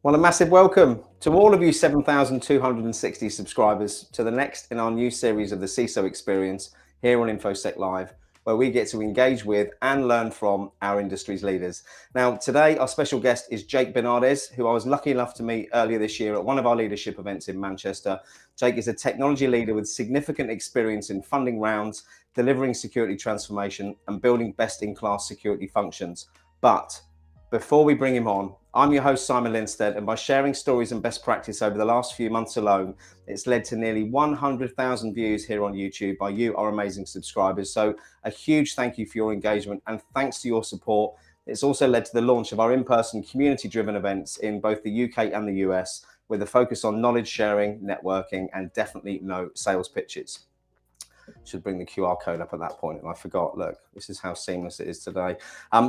Well, a massive welcome to all of you 7,260 subscribers to the next in our new series of the CISO Experience here on InfoSec Live, where we get to engage with and learn from our industry's leaders. Now, today, our special guest is Jake Bernades, who I was lucky enough to meet earlier this year at one of our leadership events in Manchester. Jake is a technology leader with significant experience in funding rounds, delivering security transformation, and building best-in-class security functions. But before we bring him on, I'm your host, Simon Lindstedt, and by sharing stories and best practice over the last few months alone, it's led to nearly 100,000 views here on YouTube by you, our amazing subscribers. So a huge thank you for your engagement, and thanks to your support, it's also led to the launch of our in-person community-driven events in both the UK and the US, with a focus on knowledge sharing, networking, and definitely no sales pitches. Should bring the QR code up at that point, and I forgot. Look, this is how seamless it is today.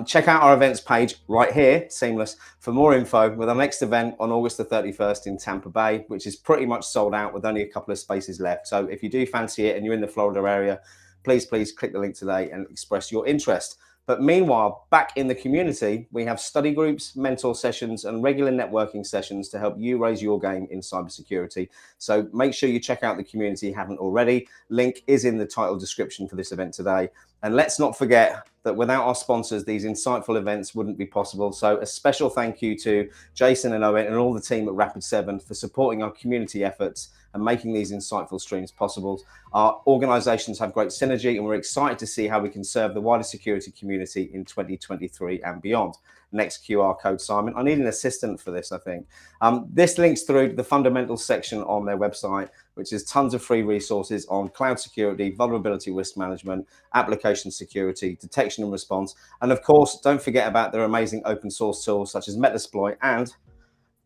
Check out our events page right here, Seamless, for more info with our next event on August the 31st in Tampa Bay, which is pretty much sold out with only a couple of spaces left. So if you do fancy it and you're in the Florida area, please click the link today and express your interest. But meanwhile, back in the community, we have study groups, mentor sessions, and regular networking sessions to help you raise your game in cybersecurity. So make sure you check out the community if you haven't already. Link is in the title description for this event today. And let's not forget that without our sponsors, these insightful events wouldn't be possible. So a special thank you to Jason and Owen and all the team at Rapid7 for supporting our community efforts and making these insightful streams possible. Our organizations have great synergy, and we're excited to see how we can serve the wider security community in 2023 and beyond. Next QR code, Simon. I need an assistant for this, I think. This links through to the fundamentals section on their website, which is tons of free resources on cloud security, vulnerability risk management, application security, detection and response. And of course, don't forget about their amazing open source tools such as Metasploit and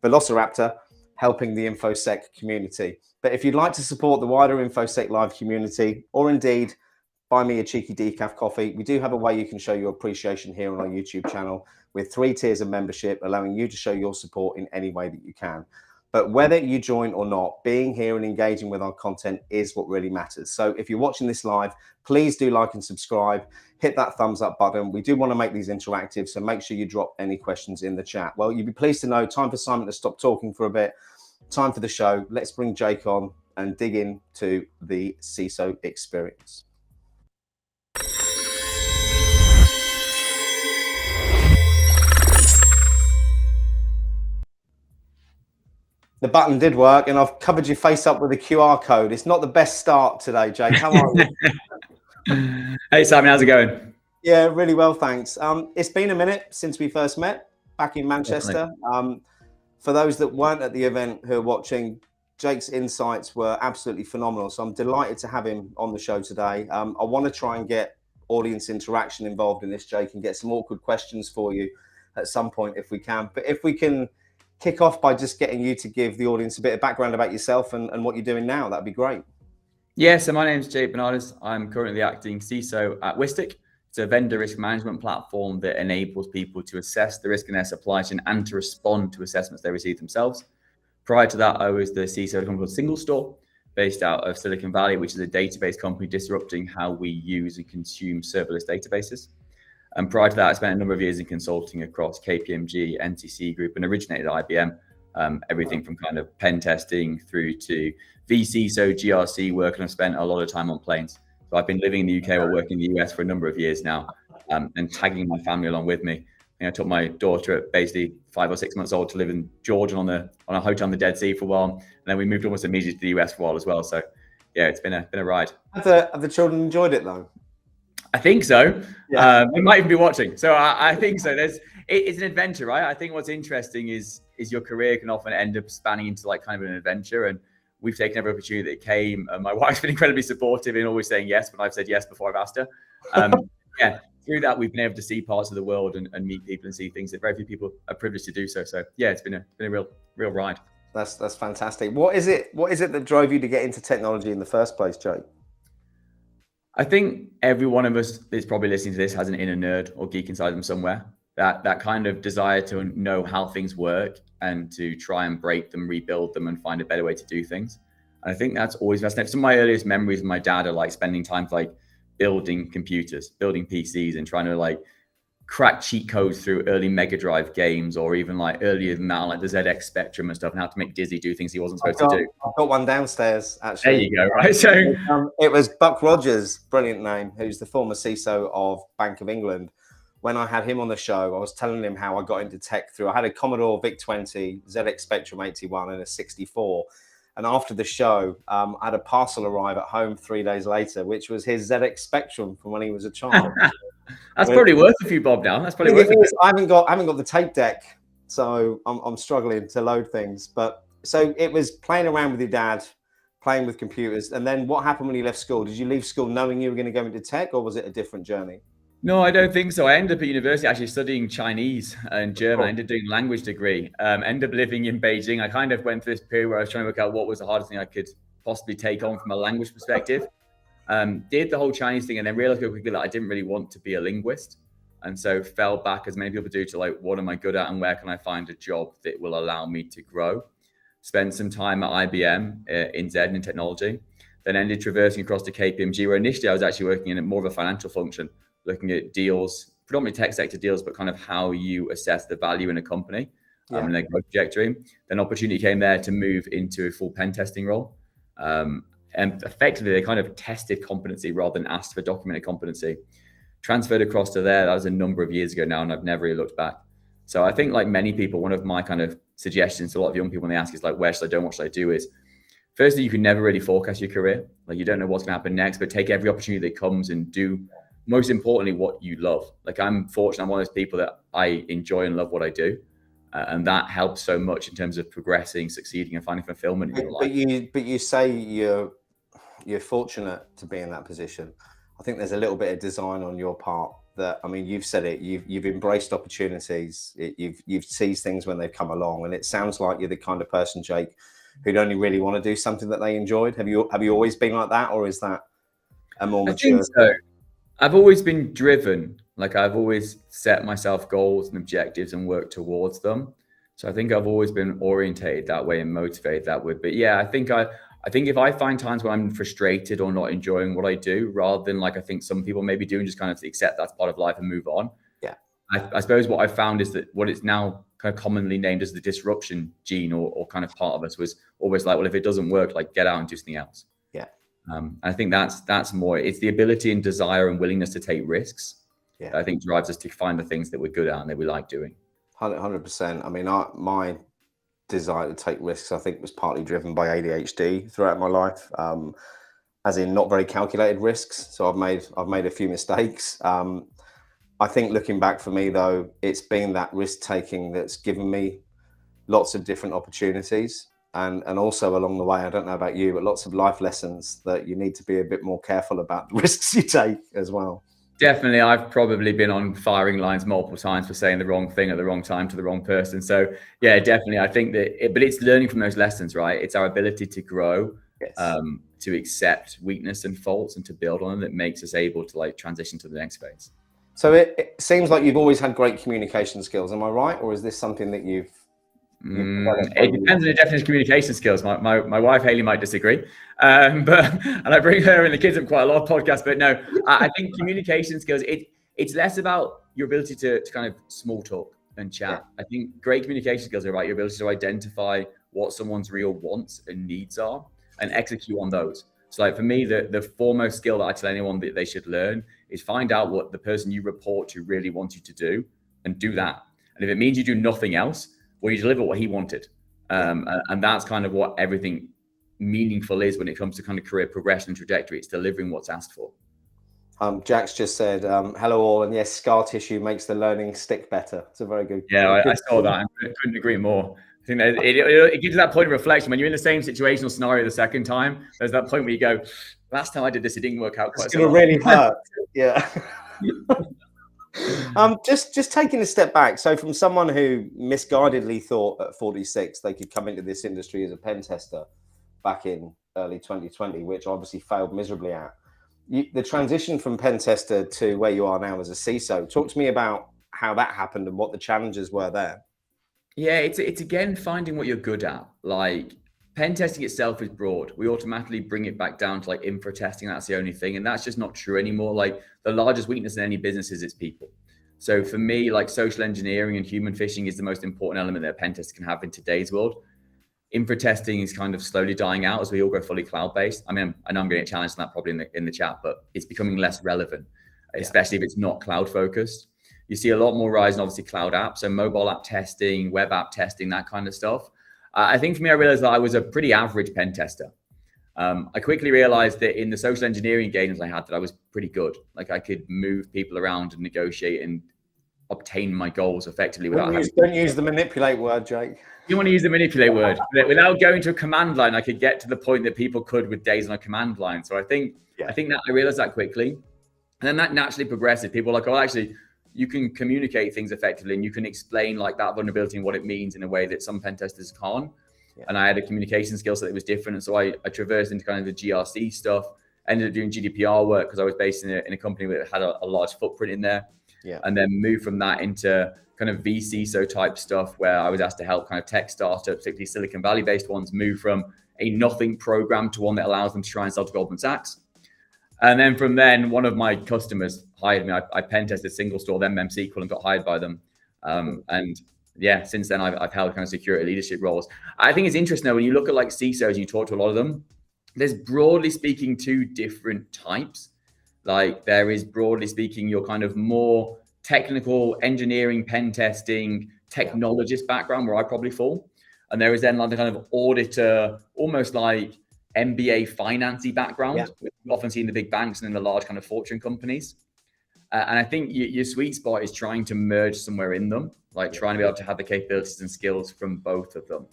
Velociraptor, helping the InfoSec community. But if you'd like to support the wider InfoSec Live community, or indeed buy me a cheeky decaf coffee, we do have a way you can show your appreciation here on our YouTube channel with 3 tiers of membership, allowing you to show your support in any way that you can. But whether you join or not, being here and engaging with our content is what really matters. So if you're watching this live, please do like and subscribe, hit that thumbs up button. We do want to make these interactive, so make sure you drop any questions in the chat. Well, you'd be pleased to know, time for Simon to stop talking for a bit. Time for the show. Let's bring Jake on and dig into the CISO experience. The button did work, and I've covered your face up with a QR code. It's not the best start today, Jake. How are you? Hey, Simon, how's it going? Yeah, really well, thanks. It's been a minute since we first met back in Manchester. For those that weren't at the event who are watching, Jake's insights were absolutely phenomenal. So I'm delighted to have him on the show today. I want to try and get audience interaction involved in this, Jake, and get some awkward questions for you at some point if we can. But if we can kick off by just getting you to give the audience a bit of background about yourself and what you're doing now, that'd be great. Yeah, so my name is Jake Bernades. I'm currently acting CISO at Wistic. It's a vendor risk management platform that enables people to assess the risk in their supply chain and to respond to assessments they receive themselves. Prior to that, I was the CISO of a company called Single Store, based out of Silicon Valley, which is a database company disrupting how we use and consume serverless databases. And prior to that, I spent a number of years in consulting across KPMG, NTC Group, and originated at IBM. Everything from kind of pen testing through to VC, so GRC work, and I've spent a lot of time on planes. So I've been living in the UK or working in the US for a number of years now, and tagging my family along with me. I took my daughter at basically 5 or 6 months old to live in Georgia on a hotel on the Dead Sea for a while, and then we moved almost immediately to the US for a while as well. So yeah, it's been a ride. Have the children enjoyed it though? I think so. Yeah. They might even be watching. So I think so. It's an adventure, right? I think what's interesting is your career can often end up spanning into like kind of an adventure. And we've taken every opportunity that came. My wife's been incredibly supportive in always saying yes, but I've said yes before I've asked her. Yeah, through that, we've been able to see parts of the world and meet people and see things that very few people are privileged to do so. So yeah, it's been a real ride. That's fantastic. What is it that drove you to get into technology in the first place, Jake? I think every one of us that's probably listening to this has an inner nerd or geek inside them somewhere. That kind of desire to know how things work and to try and break them, rebuild them, and find a better way to do things. And I think that's always fascinating. Some of my earliest memories with my dad are like spending time like building computers, building PCs, and trying to like crack cheat codes through early Mega Drive games, or even like earlier than that, like the ZX Spectrum and stuff, and how to make Dizzy do things he wasn't supposed to do. I've got one downstairs, actually. There you go, right? So it was Buck Rogers, brilliant name, who's the former CISO of Bank of England. When I had him on the show, I was telling him how I got into tech through, I had a Commodore VIC-20, ZX Spectrum 81 and a 64. And after the show, I had a parcel arrive at home 3 days later, which was his ZX Spectrum from when he was a child. That's probably worth a few bob now. That's probably worth it. I haven't got the tape deck, so I'm struggling to load things. But so it was playing around with your dad, playing with computers. And then what happened when you left school? Did you leave school knowing you were going to go into tech, or was it a different journey? No, I don't think so. I ended up at university actually studying Chinese and German. I ended up doing a language degree. Ended up living in Beijing. I kind of went through this period where I was trying to work out what was the hardest thing I could possibly take on from a language perspective. Did the whole Chinese thing and then realized quickly that I didn't really want to be a linguist. And so fell back, as many people do, to like, what am I good at and where can I find a job that will allow me to grow? Spent some time at IBM in Z in technology, then ended traversing across to KPMG, where initially I was actually working in more of a financial function, looking at deals, predominantly tech sector deals, but kind of how you assess the value in a company and their growth trajectory. Then opportunity came there to move into a full pen testing role. And effectively, they kind of tested competency rather than asked for documented competency. Transferred across to there. That was a number of years ago now, and I've never really looked back. So I think like many people, one of my kind of suggestions to a lot of young people when they ask is like, where should I go and what should I do is, firstly, you can never really forecast your career. Like you don't know what's going to happen next, but take every opportunity that comes and do, most importantly, what you love. Like I'm fortunate, I'm one of those people that I enjoy and love what I do. And that helps so much in terms of progressing, succeeding, and finding fulfillment in your life. But you say you're fortunate to be in that position. I think there's a little bit of design on your part that, I mean, you've said it, you've embraced opportunities, you've seized things when they've come along. And it sounds like you're the kind of person, Jake, who'd only really want to do something that they enjoyed. Have you always been like that, or is that a more mature? I think so. I've always been driven. Like I've always set myself goals and objectives and worked towards them. So I think I've always been orientated that way and motivated that way. But yeah, I think if I find times when I'm frustrated or not enjoying what I do, rather than like I think some people maybe do and just kind of accept that's part of life and move on. Yeah. I suppose what I found is that what it's now kind of commonly named as the disruption gene or kind of part of us was always like, well, if it doesn't work, like get out and do something else. Yeah. I think that's more, it's the ability and desire and willingness to take risks. Yeah. That I think drives us to find the things that we're good at and that we like doing. 100%. I mean, my desire to take risks, I think, was partly driven by ADHD throughout my life, as in not very calculated risks. So I've made a few mistakes. I think looking back for me, though, it's been that risk taking that's given me lots of different opportunities. And also along the way, I don't know about you, but lots of life lessons that you need to be a bit more careful about the risks you take as well. Definitely. I've probably been on firing lines multiple times for saying the wrong thing at the wrong time to the wrong person. So yeah, definitely. I think that, but it's learning from those lessons, right? It's our ability to grow, yes. To accept weakness and faults and to build on them that makes us able to like transition to the next phase. So it seems like you've always had great communication skills. Am I right? Or is this something that you've it depends on the definition of communication skills. My wife Haley might disagree, and I bring her and the kids up quite a lot of podcasts. But no, I think communication skills. It's less about your ability to kind of small talk and chat. Yeah. I think great communication skills are about your ability to identify what someone's real wants and needs are and execute on those. So like for me, the foremost skill that I tell anyone that they should learn is find out what the person you report to really wants you to do and do that. And if it means you do nothing else, well, you deliver what he wanted. And that's kind of what everything meaningful is when it comes to kind of career progression and trajectory. It's delivering what's asked for. Jack's just said, hello all, and yes, scar tissue makes the learning stick better. It's a very good. Yeah, I saw that and couldn't agree more. I think that it gives you that point of reflection. When you're in the same situational scenario the second time, there's that point where you go, last time I did this, it didn't work out quite so well. It's going to really hurt. Yeah. Just taking a step back. So from someone who misguidedly thought at 46 they could come into this industry as a pen tester back in early 2020, which obviously failed miserably at, the transition from pen tester to where you are now as a CISO, talk to me about how that happened and what the challenges were there. Yeah, it's again finding what you're good at. Like pen testing itself is broad. We automatically bring it back down to like infra testing. That's the only thing. And that's just not true anymore. Like the largest weakness in any business is its people. So for me, like social engineering and human phishing is the most important element that a pen tester can have in today's world. Infra testing is kind of slowly dying out as we all go fully cloud-based. I mean, I know I'm going to get challenged on that probably in the chat, but it's becoming less relevant, especially if it's not cloud focused. You see a lot more rise in obviously cloud apps, so mobile app testing, web app testing, that kind of stuff. I think for me, I realized that I was a pretty average pen tester. I quickly realized that in the social engineering engagements I had that I was pretty good. Like I could move people around and negotiate and obtain my goals effectively without Don't use the manipulate word, Jake. You want to use the manipulate word. Without going to a command line, I could get to the point that people could with days on a command line. So I think that I realized that quickly. And then that naturally progresses. People are like, oh, actually, you can communicate things effectively and you can explain like that vulnerability and what it means in a way that some pen testers can't. Yeah. And I had a communication skill set that was different. And so I traversed into kind of the GRC stuff, ended up doing GDPR work because I was based in a company that had a large footprint in there. Yeah. And then moved from that into kind of vCISO type stuff where I was asked to help kind of tech startups, particularly Silicon Valley based ones, move from a nothing program to one that allows them to try and sell to Goldman Sachs. And then from then, one of my customers hired me. I pen tested single store, then MemSQL, and got hired by them. And yeah, since then I've held kind of security leadership roles. I think it's interesting though, when you look at like CISOs and you talk to a lot of them, there's broadly speaking two different types. Like there is broadly speaking your kind of more technical engineering, pen testing, technologist background where I probably fall. And there is then like the kind of auditor, almost like MBA financy background, which we often see in the big banks and in the large kind of fortune companies. And I think your sweet spot is trying to merge somewhere in them, like trying to be able to have the capabilities and skills from both of them.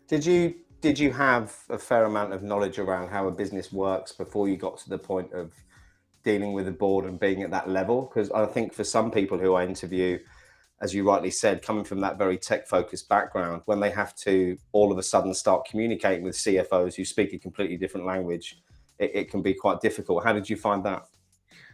Did you have a fair amount of knowledge around how a business works before you got to the point of dealing with the board and being at that level? Because I think for some people who I interview, as you rightly said, coming from that very tech focused background, when they have to all of a sudden start communicating with CFOs who speak a completely different language, it can be quite difficult. How did you find that?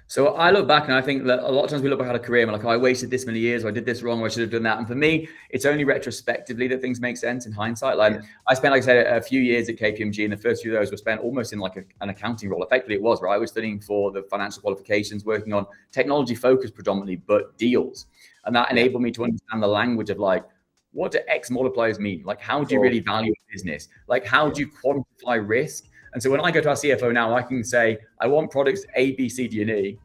So I look back and I think that a lot of times we look back at a career and we're like, oh, I wasted this many years, or I did this wrong, or I should have done that. And for me, it's only retrospectively that things make sense in hindsight. Like I spent, like I said, a few years at KPMG, and the first few of those were spent almost in like an accounting role. Effectively it was, right? I was studying for the financial qualifications, working on technology focused predominantly, but deals. And that enabled me to understand the language of like, what do X multipliers mean? Like, how do you really value a business? Like, how do you quantify risk? And so when I go to our CFO now, I can say, I want products A, B, C, D, and E.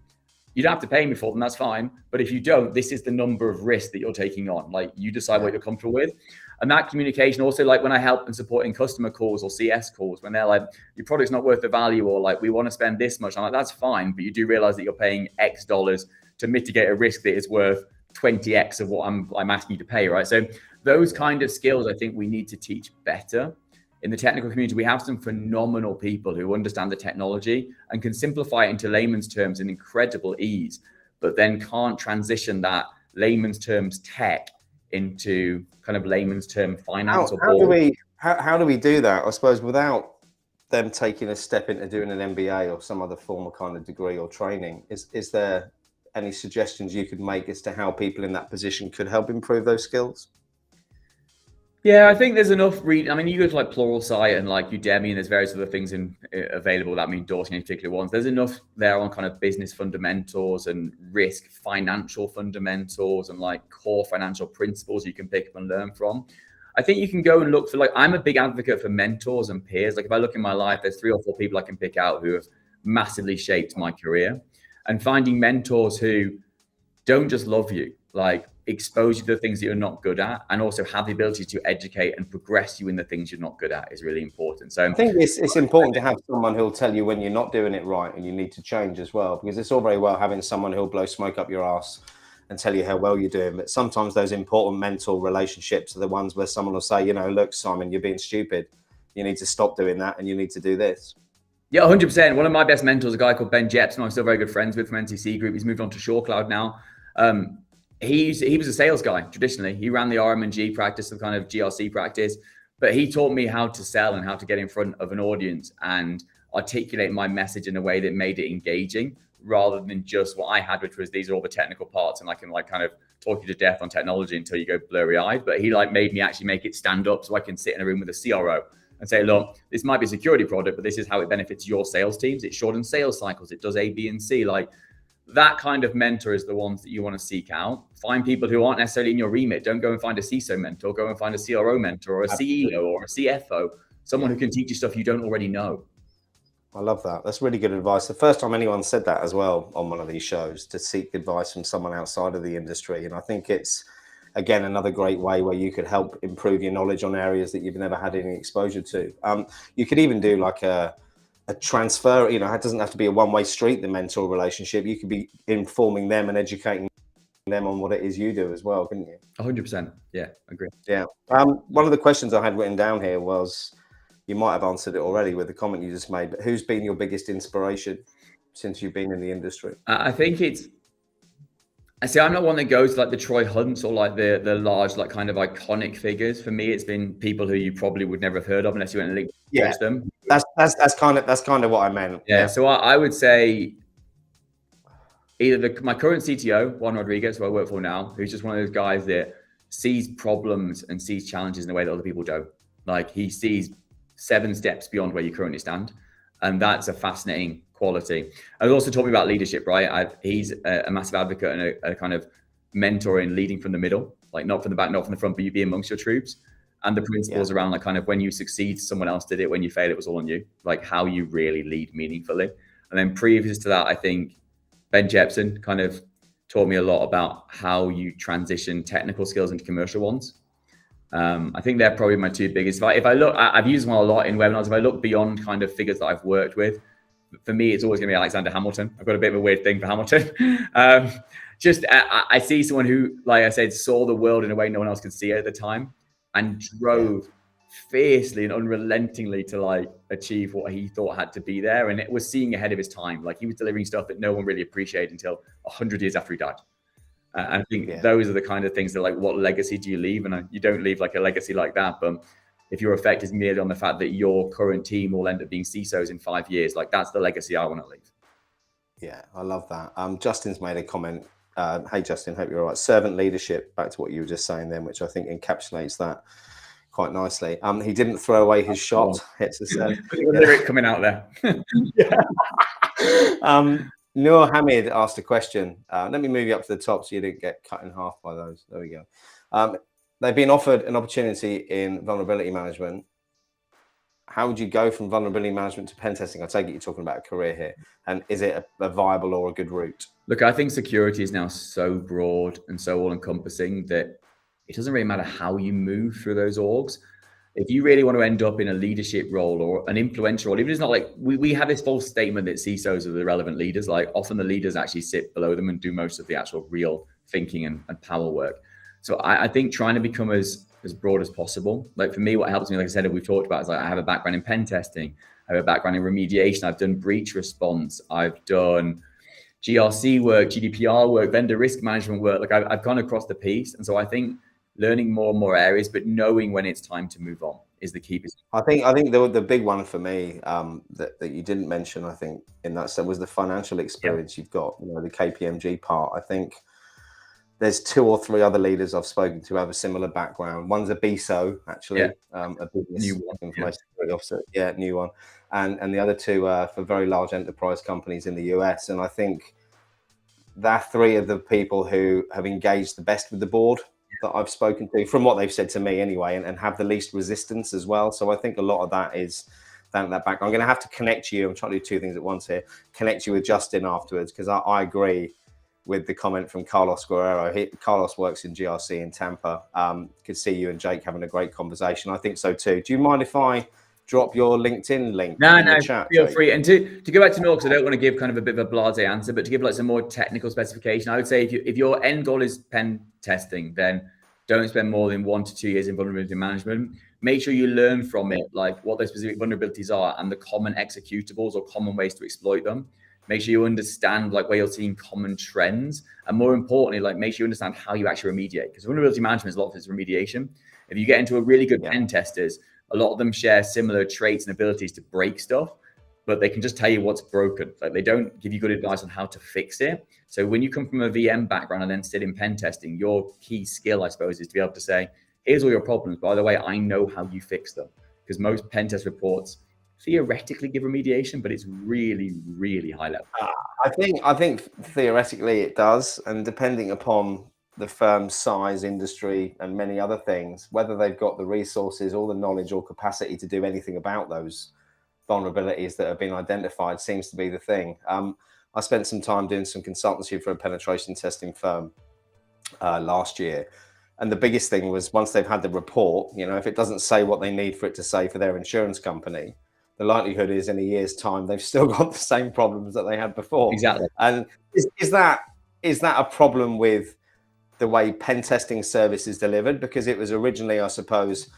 You don't have to pay me for them, that's fine. But if you don't, this is the number of risk that you're taking on. Like you decide what you're comfortable with. And that communication also, like when I help and support in customer calls or CS calls, when they're like, your product's not worth the value, or like, we want to spend this much. I'm like, that's fine. But you do realize that you're paying X dollars to mitigate a risk that is worth 20X of what I'm asking you to pay, right? So those kind of skills, I think we need to teach better. In the technical community, we have some phenomenal people who understand the technology and can simplify it into layman's terms in incredible ease, but then can't transition that layman's terms tech into kind of layman's term finance. How do we do that? I suppose without them taking a step into doing an MBA or some other form of kind of degree or training, is there any suggestions you could make as to how people in that position could help improve those skills? Yeah, I think there's enough I mean, you go to like Pluralsight and like Udemy, and there's various other things available that I'm endorsing any particular ones. There's enough there on kind of business fundamentals and risk financial fundamentals and like core financial principles you can pick up and learn from. I think you can go and look for, like, I'm a big advocate for mentors and peers. Like if I look in my life, there's 3 or 4 people I can pick out who have massively shaped my career, and finding mentors who don't just love you, like expose you to the things that you're not good at, and also have the ability to educate and progress you in the things you're not good at is really important. So I think it's important to have someone who'll tell you when you're not doing it right and you need to change as well, because it's all very well having someone who'll blow smoke up your ass and tell you how well you're doing, but sometimes those important mental relationships are the ones where someone will say, you know, look, Simon, you're being stupid. You need to stop doing that and you need to do this. Yeah, 100%. One of my best mentors, a guy called Ben Jepson, I'm still very good friends with from NCC Group. He's moved on to SureCloud now. He was a sales guy traditionally. He ran the RM&G practice, the kind of GRC practice, but he taught me how to sell and how to get in front of an audience and articulate my message in a way that made it engaging, rather than just what I had, which was these are all the technical parts and I can like kind of talk you to death on technology until you go blurry eyed. But he like made me actually make it stand up so I can sit in a room with a CRO and say, look, this might be a security product, but this is how it benefits your sales teams. It shortens sales cycles. It does A, B, and C. Like that kind of mentor is the ones that you want to seek out. Find people who aren't necessarily in your remit. Don't go and find a CISO mentor. Go and find a CRO mentor or a CEO or a CFO, someone who can teach you stuff you don't already know. I love that. That's really good advice. The first time anyone said that as well on one of these shows, to seek advice from someone outside of the industry. And I think it's, again, another great way where you could help improve your knowledge on areas that you've never had any exposure to. You could even do like a transfer, you know, it doesn't have to be a one-way street, the mentor relationship. You could be informing them and educating them on what it is you do as well, couldn't you? 100%. Yeah, agree. Yeah. One of the questions I had written down here was, you might have answered it already with the comment you just made, but who's been your biggest inspiration since you've been in the industry? I think I see, I'm not one that goes to like the Troy Hunts or like the large, like kind of iconic figures. For me, it's been people who you probably would never have heard of unless you went and linked Yeah, them. That's kind of what I meant. Yeah. So I would say either my current CTO, Juan Rodriguez, who I work for now, who's just one of those guys that sees problems and sees challenges in a way that other people don't. Like he sees 7 steps beyond where you currently stand. And that's a fascinating quality. And also taught me about leadership, right? He's a massive advocate and a kind of mentor in leading from the middle, like not from the back, not from the front, but you be amongst your troops. And the principles around like kind of when you succeed, someone else did it. When you fail, it was all on you. Like how you really lead meaningfully. And then previous to that, I think Ben Jepson kind of taught me a lot about how you transition technical skills into commercial ones. I think they're probably my 2 biggest. If I look, I've used them a lot in webinars. If I look beyond kind of figures that I've worked with, for me, it's always going to be Alexander Hamilton. I've got a bit of a weird thing for Hamilton. I see someone who, like I said, saw the world in a way no one else could see it at the time and drove fiercely and unrelentingly to like achieve what he thought had to be there. And it was seeing ahead of his time. Like he was delivering stuff that no one really appreciated until 100 years after he died. I think those are the kind of things that like, what legacy do you leave? And you don't leave like a legacy like that. But if your effect is merely on the fact that your current team will end up being CISOs in 5 years, like that's the legacy I want to leave. Yeah, I love that. Justin's made a comment. Hey, Justin, hope you're all right. Servant leadership, back to what you were just saying then, which I think encapsulates that quite nicely. He didn't throw away his shot. It's a lyric coming out there. Noor Hamid asked a question. Let me move you up to the top so you didn't get cut in half by those. There we go. They've been offered an opportunity in vulnerability management. How would you go from vulnerability management to pen testing? I take it you're talking about a career here. And is it a viable or a good route? Look, I think security is now so broad and so all-encompassing that it doesn't really matter how you move through those orgs. If you really want to end up in a leadership role or an influential role, even if it's not like we have this false statement that CISOs are the relevant leaders, like often the leaders actually sit below them and do most of the actual real thinking and power work. So I think trying to become as broad as possible. Like for me, what helps me, like I said, we've talked about is like I have a background in pen testing, I have a background in remediation, I've done breach response, I've done GRC work, GDPR work, vendor risk management work. Like I've gone across the piece. And so I think learning more and more areas, but knowing when it's time to move on is the key. I think the big one for me that you didn't mention, I think in that sense, was the financial experience you've got, you know, the KPMG part. I think there's 2 or 3 other leaders I've spoken to who have a similar background. One's a BISO, actually, a business information security officer, new one, and the other 2 are for very large enterprise companies in the US. And I think they're 3 of the people who have engaged the best with the board that I've spoken to, from what they've said to me anyway, and have the least resistance as well. So I think a lot of that is down that background. I'm going to have to connect you. I'm trying to do two things at once here. Connect you with Justin afterwards, because I agree with the comment from Carlos Guerrero. Carlos works in GRC in Tampa. Could see you and Jake having a great conversation. I think so too. Do you mind if I drop your LinkedIn link in the chat? Feel Jake? free. And to go back to Milk, because I don't want to give kind of a bit of a blasé answer, but to give like some more technical specification, I would say if your end goal is pen testing, then don't spend more than 1 to 2 years in vulnerability management. Make sure you learn from it, like what those specific vulnerabilities are and the common executables or common ways to exploit them. Make sure you understand like where you're seeing common trends, and more importantly, like make sure you understand how you actually remediate, because vulnerability management is a lot of it's remediation. If you get into a really good pen testers, a lot of them share similar traits and abilities to break stuff, but they can just tell you what's broken. Like they don't give you good advice on how to fix it. So when you come from a VM background and then sit in pen testing, your key skill, I suppose, is to be able to say, here's all your problems. By the way, I know how you fix them. Because most pen test reports theoretically give remediation, but it's really, really high level. I think theoretically it does, and depending upon the firm's size, industry, and many other things, whether they've got the resources or the knowledge or capacity to do anything about those vulnerabilities that have been identified seems to be the thing. I spent some time doing some consultancy for a penetration testing firm last year. And the biggest thing was, once they've had the report, if it doesn't say what they need for it to say for their insurance company, the likelihood is in a year's time, they've still got the same problems that they had before. Exactly. And is that a problem with the way pen testing service is delivered? Because it was originally, I suppose,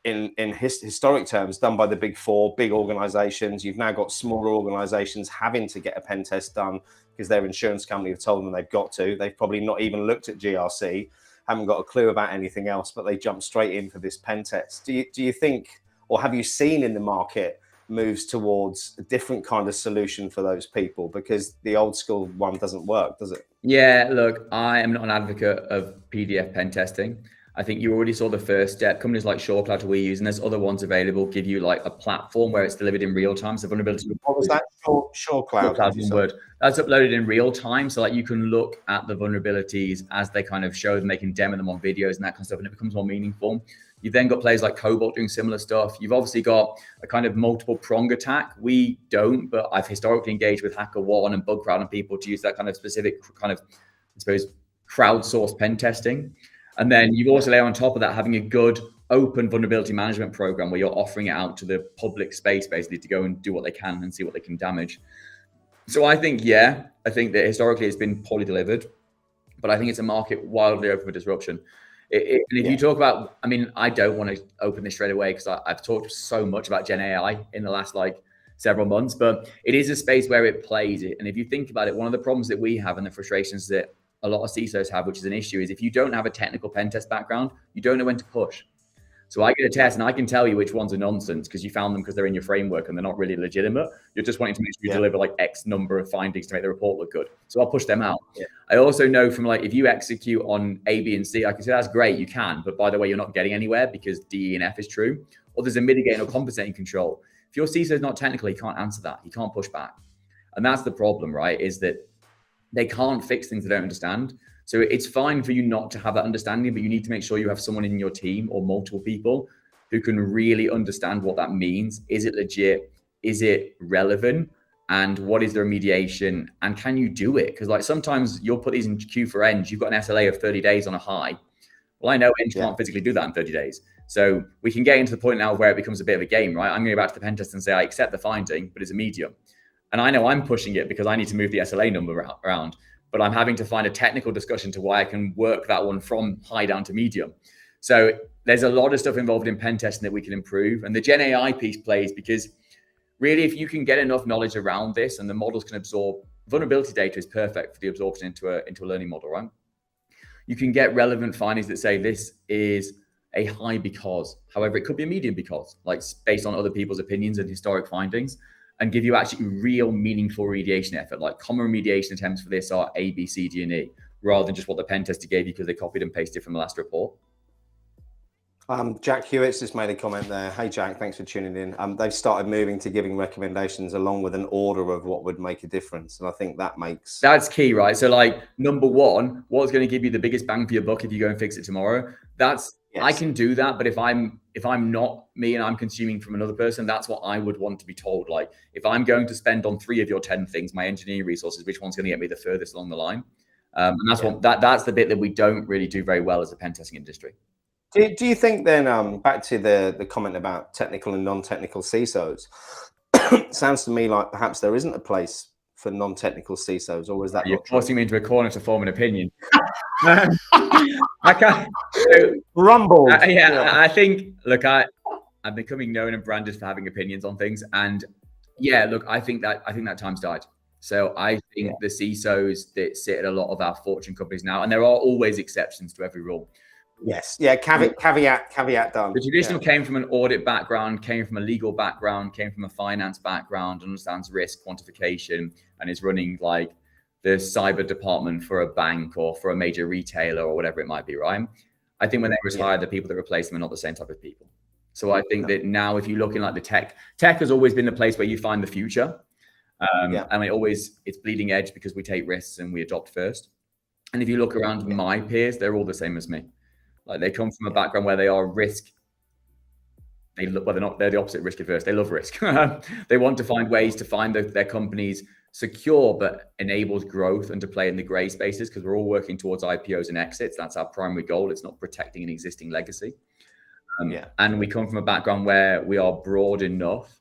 in historic terms, done by the big four, big organizations. You've now got smaller organizations having to get a pen test done because their insurance company have told them they've got to. They've probably not even looked at GRC, haven't got a clue about anything else, but they jump straight in for this pen test. Do you think, or have you seen in the market moves towards a different kind of solution for those people? Because the old school one doesn't work, does it? Yeah, look, I am not an advocate of PDF pen testing. I think you already saw the first step. Companies like SureCloud we use, and there's other ones available, give you like a platform where it's delivered in real time. So vulnerability. What was that? SureCloud. One word. That's uploaded in real time. So like you can look at the vulnerabilities as they kind of show them, they can demo them on videos and that kind of stuff, and it becomes more meaningful. You've then got players like Cobalt doing similar stuff. You've obviously got a kind of multiple prong attack. We don't, but I've historically engaged with HackerOne and BugCrowd and people to use that kind of specific kind of, I suppose, crowdsourced pen testing. And then you've also layer on top of that having a good open vulnerability management program where you're offering it out to the public space basically to go and do what they can and see what they can damage. So I think that historically it's been poorly delivered, but I think it's a market wildly open for disruption. And if you talk about, I mean, I don't want to open this straight away because I've talked so much about Gen AI in the last several months, but it is a space where it plays it. And if you think about it, one of the problems that we have and the frustrations that a lot of CISOs have, which is an issue, is if you don't have a technical pen test background, you don't know when to push. So I get a test and I can tell you which ones are nonsense because you found them because they're in your framework and they're not really legitimate. You're just wanting to make sure you deliver like X number of findings to make the report look good. So I'll push them out. Yeah. I also know from if you execute on A, B, and C, I can say that's great, you can. But by the way, you're not getting anywhere because D, E, and F is true. Or there's a mitigating or compensating control. If your CISO is not technical, he can't answer that. He can't push back. And that's the problem, right? Is that they can't fix things they don't understand. So it's fine for you not to have that understanding, but you need to make sure you have someone in your team or multiple people who can really understand what that means. Is it legit? Is it relevant? And what is the remediation? And can you do it? Because sometimes you'll put these in queue for Eng. You've got an SLA of 30 days on a high. Well, I know Eng can't physically do that in 30 days. So we can get into the point now where it becomes a bit of a game, right? I'm going to go back to the pen test and say, I accept the finding, but it's a medium. And I know I'm pushing it because I need to move the SLA number around. But I'm having to find a technical discussion to why I can work that one from high down to medium. So there's a lot of stuff involved in pen testing that we can improve. And the Gen AI piece plays because really, if you can get enough knowledge around this and the models can absorb, vulnerability data is perfect for the absorption into a learning model, right? You can get relevant findings that say this is a high because, however, it could be a medium because, based on other people's opinions and historic findings, and give you actually real meaningful remediation effort. Like common remediation attempts for this are A, B, C, D, and E, rather than just what the pen tester gave you because they copied and pasted from the last report. Jack Hewitt's just made a comment there. Hey, Jack, thanks for tuning in. They've started moving to giving recommendations along with an order of what would make a difference. And I think that's key, right? So like, number one, what's going to give you the biggest bang for your buck if you go and fix it tomorrow? Yes. I can do that. But if I'm not me and I'm consuming from another person, that's what I would want to be told. Like, if I'm going to spend on 3 of your 10 things, my engineering resources, which one's going to get me the furthest along the line? And that's the bit that we don't really do very well as a pen testing industry. Do you think then, back to the comment about technical and non-technical CISOs, sounds to me like perhaps there isn't a place for non-technical CISOs, or is that you're forcing me into a corner to form an opinion? I can't. Rumble. I think, look, I'm becoming known and branded for having opinions on things, and look, I think that time's died. So I think the CISOs that sit at a lot of our Fortune companies now, and there are always exceptions to every rule. Yes. Yeah. Caveat done. The traditional came from an audit background, came from a legal background, came from a finance background, understands risk quantification, and is running like the cyber department for a bank or for a major retailer or whatever it might be, right? I think when they retire, the people that replace them are not the same type of people. So I think that now, if you look in like the tech has always been the place where you find the future. And it's bleeding edge because we take risks and we adopt first. And if you look around my peers, they're all the same as me. Like, they come from a background where they are risk. They're the opposite, risk averse. They love risk. They want to find ways to find their companies secure, but enables growth and to play in the gray spaces, because we're all working towards IPOs and exits. That's our primary goal. It's not protecting an existing legacy. And we come from a background where we are broad enough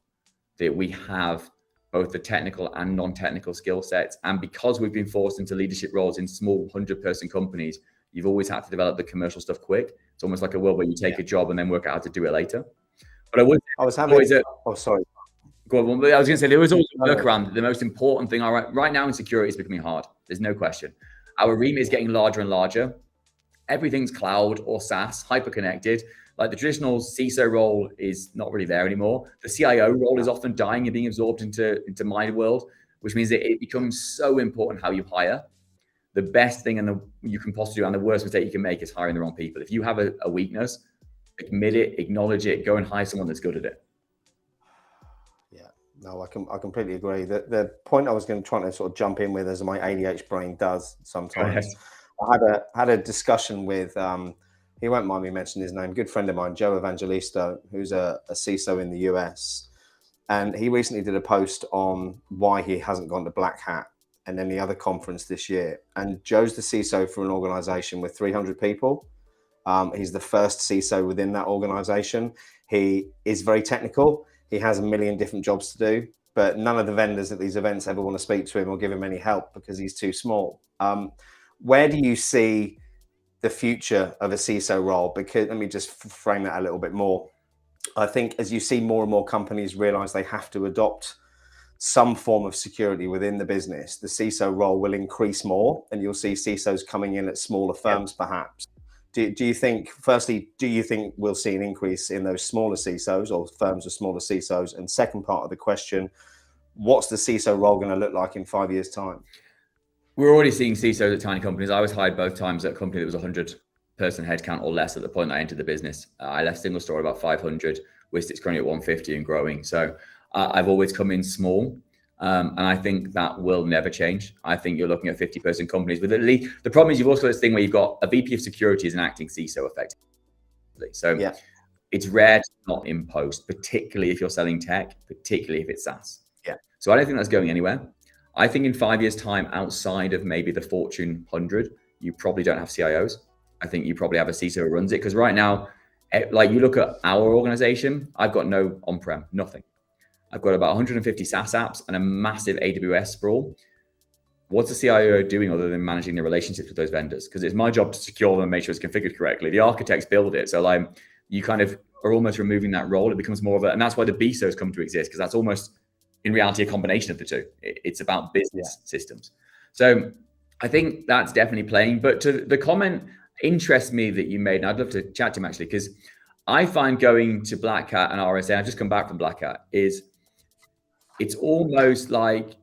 that we have both the technical and non-technical skill sets. And because we've been forced into leadership roles in small 100-person companies, you've always had to develop the commercial stuff quick. It's almost like a world where you take a job and then work out how to do it later. But sorry. Go on. I was going to say, there was always a workaround. The most important thing right now in security is becoming hard. There's no question. Our remit is getting larger and larger. Everything's cloud or SaaS, hyper-connected. Like, the traditional CISO role is not really there anymore. The CIO role is often dying and being absorbed into my world, which means that it becomes so important how you hire. The best thing you can possibly do, and the worst mistake you can make, is hiring the wrong people. If you have a weakness, admit it, acknowledge it, go and hire someone that's good at it. Yeah, no, I completely agree. The point I was going to try to sort of jump in with, as my ADH brain does sometimes, I had a discussion with, he won't mind me mentioning his name, good friend of mine, Joe Evangelisto, who's a CISO in the US. And he recently did a post on why he hasn't gone to Black Hat and any other conference this year. And Joe's the CISO for an organization with 300 people. He's the first CISO within that organization. He is very technical. He has a million different jobs to do, but none of the vendors at these events ever want to speak to him or give him any help because he's too small. Where do you see the future of a CISO role? Because let me just frame that a little bit more. I think as you see more and more companies realize they have to adopt some form of security within the business, the CISO role will increase more, and you'll see CISOs coming in at smaller firms, perhaps. Do you think, firstly, we'll see an increase in those smaller CISOs or firms with smaller CISOs? And second part of the question, what's the CISO role going to look like in 5 years' time? We're already seeing CISOs at tiny companies. I was hired both times at a company that was 100-person headcount or less at the point I entered the business. I left Single Store about 500. Wistic's currently at 150 and growing. So I've always come in small. And I think that will never change. I think you're looking at 50-person companies with at least, the problem is you've also got this thing where you've got a VP of security as an acting CISO effectively. So it's rare to not in post, particularly if you're selling tech, particularly if it's SaaS. So I don't think that's going anywhere. I think in 5 years' time, outside of maybe the Fortune 100, you probably don't have CIOs. I think you probably have a CISO who runs it. Because right now, like, you look at our organization, I've got no on-prem, nothing. I've got about 150 SaaS apps and a massive AWS sprawl. What's the CIO doing other than managing the relationships with those vendors? Because it's my job to secure them and make sure it's configured correctly. The architects build it. So like, you kind of are almost removing that role. It becomes more of and that's why the BISOs come to exist, because that's almost in reality a combination of the two. It's about business systems. So I think that's definitely playing. But to the comment interests me that you made, and I'd love to chat to him actually, because I find going to Black Hat and RSA, I've just come back from Black Hat, it's almost like,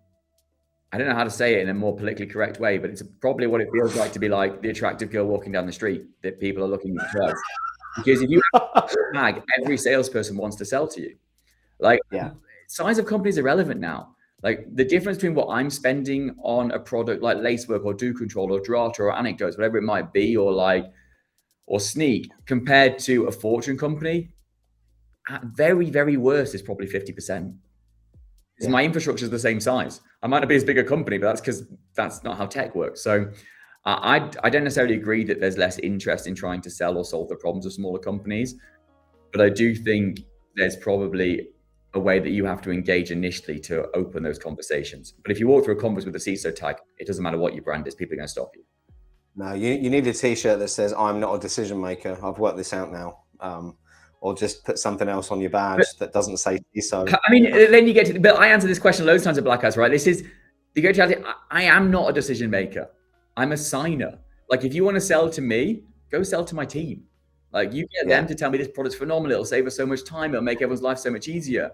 I don't know how to say it in a more politically correct way, but it's probably what it feels like to be like the attractive girl walking down the street that people are looking at twice. Because if you tag, every salesperson wants to sell to you. Like, size of company is irrelevant now. Like, the difference between what I'm spending on a product like Lacework or Do Control or Drata or Anecdotes, whatever it might be, or Sneak, compared to a Fortune company, at very, very worst, is probably 50%. Because my infrastructure is the same size. I might not be as big a company, but that's because that's not how tech works. So I don't necessarily agree that there's less interest in trying to sell or solve the problems of smaller companies, but I do think there's probably a way that you have to engage initially to open those conversations. But if you walk through a conference with a CISO tag, it doesn't matter what your brand is, people are going to stop you. No, you need a t-shirt that says, "I'm not a decision maker. I've worked this out now." Or just put something else on your badge that doesn't say CISO. I mean, then you get to, but I answer this question loads of times at Black House, right? This is, you go to, I am not a decision maker. I'm a signer. Like, if you want to sell to me, go sell to my team. Like, you get them to tell me this product's phenomenal. It'll save us so much time. It'll make everyone's life so much easier.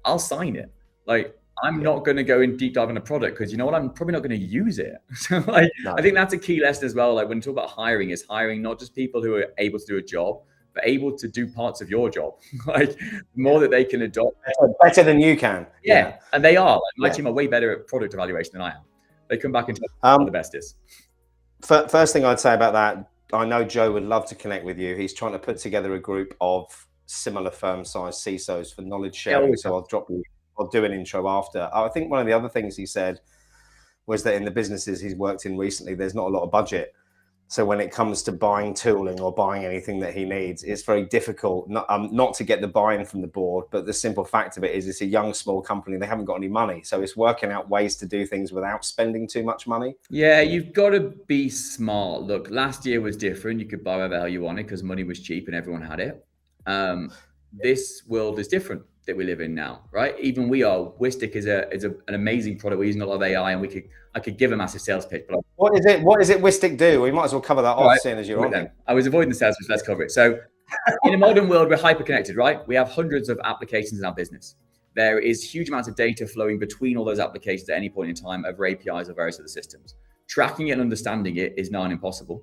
I'll sign it. Like, I'm not going to go in deep dive on a product because, you know what, I'm probably not going to use it. So like, I think that's a key lesson as well. Like, when you talk about hiring, is hiring not just people who are able to do a job, but able to do parts of your job. Like, more that they can adopt. Better than you can. Yeah. And they are. Like, my team are way better at product evaluation than I am. They come back and tell me what the best is. First thing I'd say about that, I know Joe would love to connect with you. He's trying to put together a group of similar firm size CISOs for knowledge sharing. So I'll do an intro after. I think one of the other things he said was that in the businesses he's worked in recently, there's not a lot of budget. So when it comes to buying tooling or buying anything that he needs, it's very difficult not to get the buy-in from the board. But the simple fact of it is it's a young, small company. They haven't got any money. So it's working out ways to do things without spending too much money. Yeah, you've got to be smart. Look, last year was different. You could buy whatever hell you wanted because money was cheap and everyone had it. This world is different that we live in now, right? Even we are. Wistic is an amazing product. We're using a lot of AI, and I could give a massive sales pitch. But what is it Wistic do? We might as well cover that off, seeing as you're on it. I was avoiding the sales pitch. Let's cover it. So in a modern world, we're hyper connected, right? We have hundreds of applications in our business. There is huge amounts of data flowing between all those applications at any point in time over APIs or various other systems. Tracking it and understanding it is now impossible.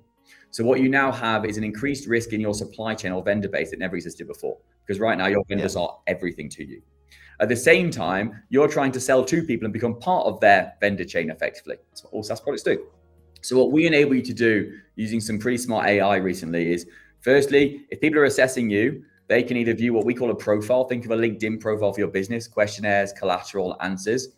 So what you now have is an increased risk in your supply chain or vendor base that never existed before. Because right now your vendors are everything to you. At the same time, you're trying to sell to people and become part of their vendor chain effectively. That's what all SaaS products do. So what we enable you to do using some pretty smart AI recently is, firstly, if people are assessing you, they can either view what we call a profile. Think of a LinkedIn profile for your business, questionnaires, collateral, answers.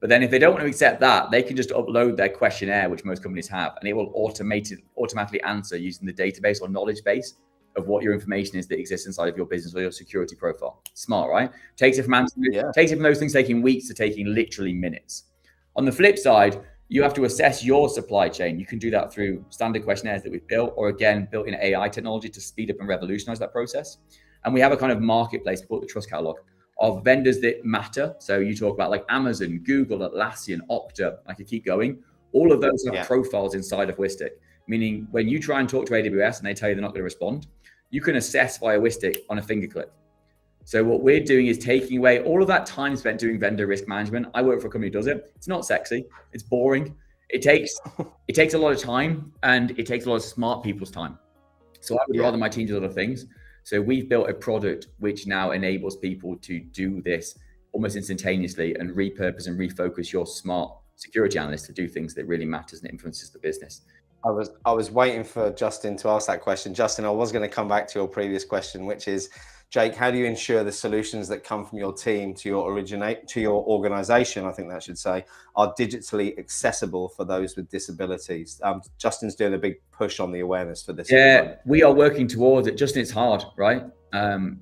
But then if they don't want to accept that, they can just upload their questionnaire, which most companies have, and it will automatically answer using the database or knowledge base of what your information is that exists inside of your business or your security profile. Smart, right? Takes it from those things taking weeks to taking literally minutes. On the flip side, you have to assess your supply chain. You can do that through standard questionnaires that we've built, or again, built in AI technology to speed up and revolutionize that process. And we have a kind of marketplace, called the Trust Catalog, of vendors that matter. So you talk about like Amazon, Google, Atlassian, Okta, I could keep going. All of those have profiles inside of Wistic, meaning when you try and talk to AWS and they tell you they're not going to respond, you can assess via Wistic on a finger click. So what we're doing is taking away all of that time spent doing vendor risk management. I work for a company who does it. It's not sexy. It's boring. It takes a lot of time, and it takes a lot of smart people's time. So I would rather my team do other things. So we've built a product which now enables people to do this almost instantaneously and repurpose and refocus your smart security analyst to do things that really matters and influences the business. I was waiting for Justin to ask that question. Justin, I was going to come back to your previous question, which is, Jake, how do you ensure the solutions that come from your team to your organization, I think that should say, are digitally accessible for those with disabilities? Justin's doing a big push on the awareness for this. Yeah, we are working towards it. Justin, it's hard, right?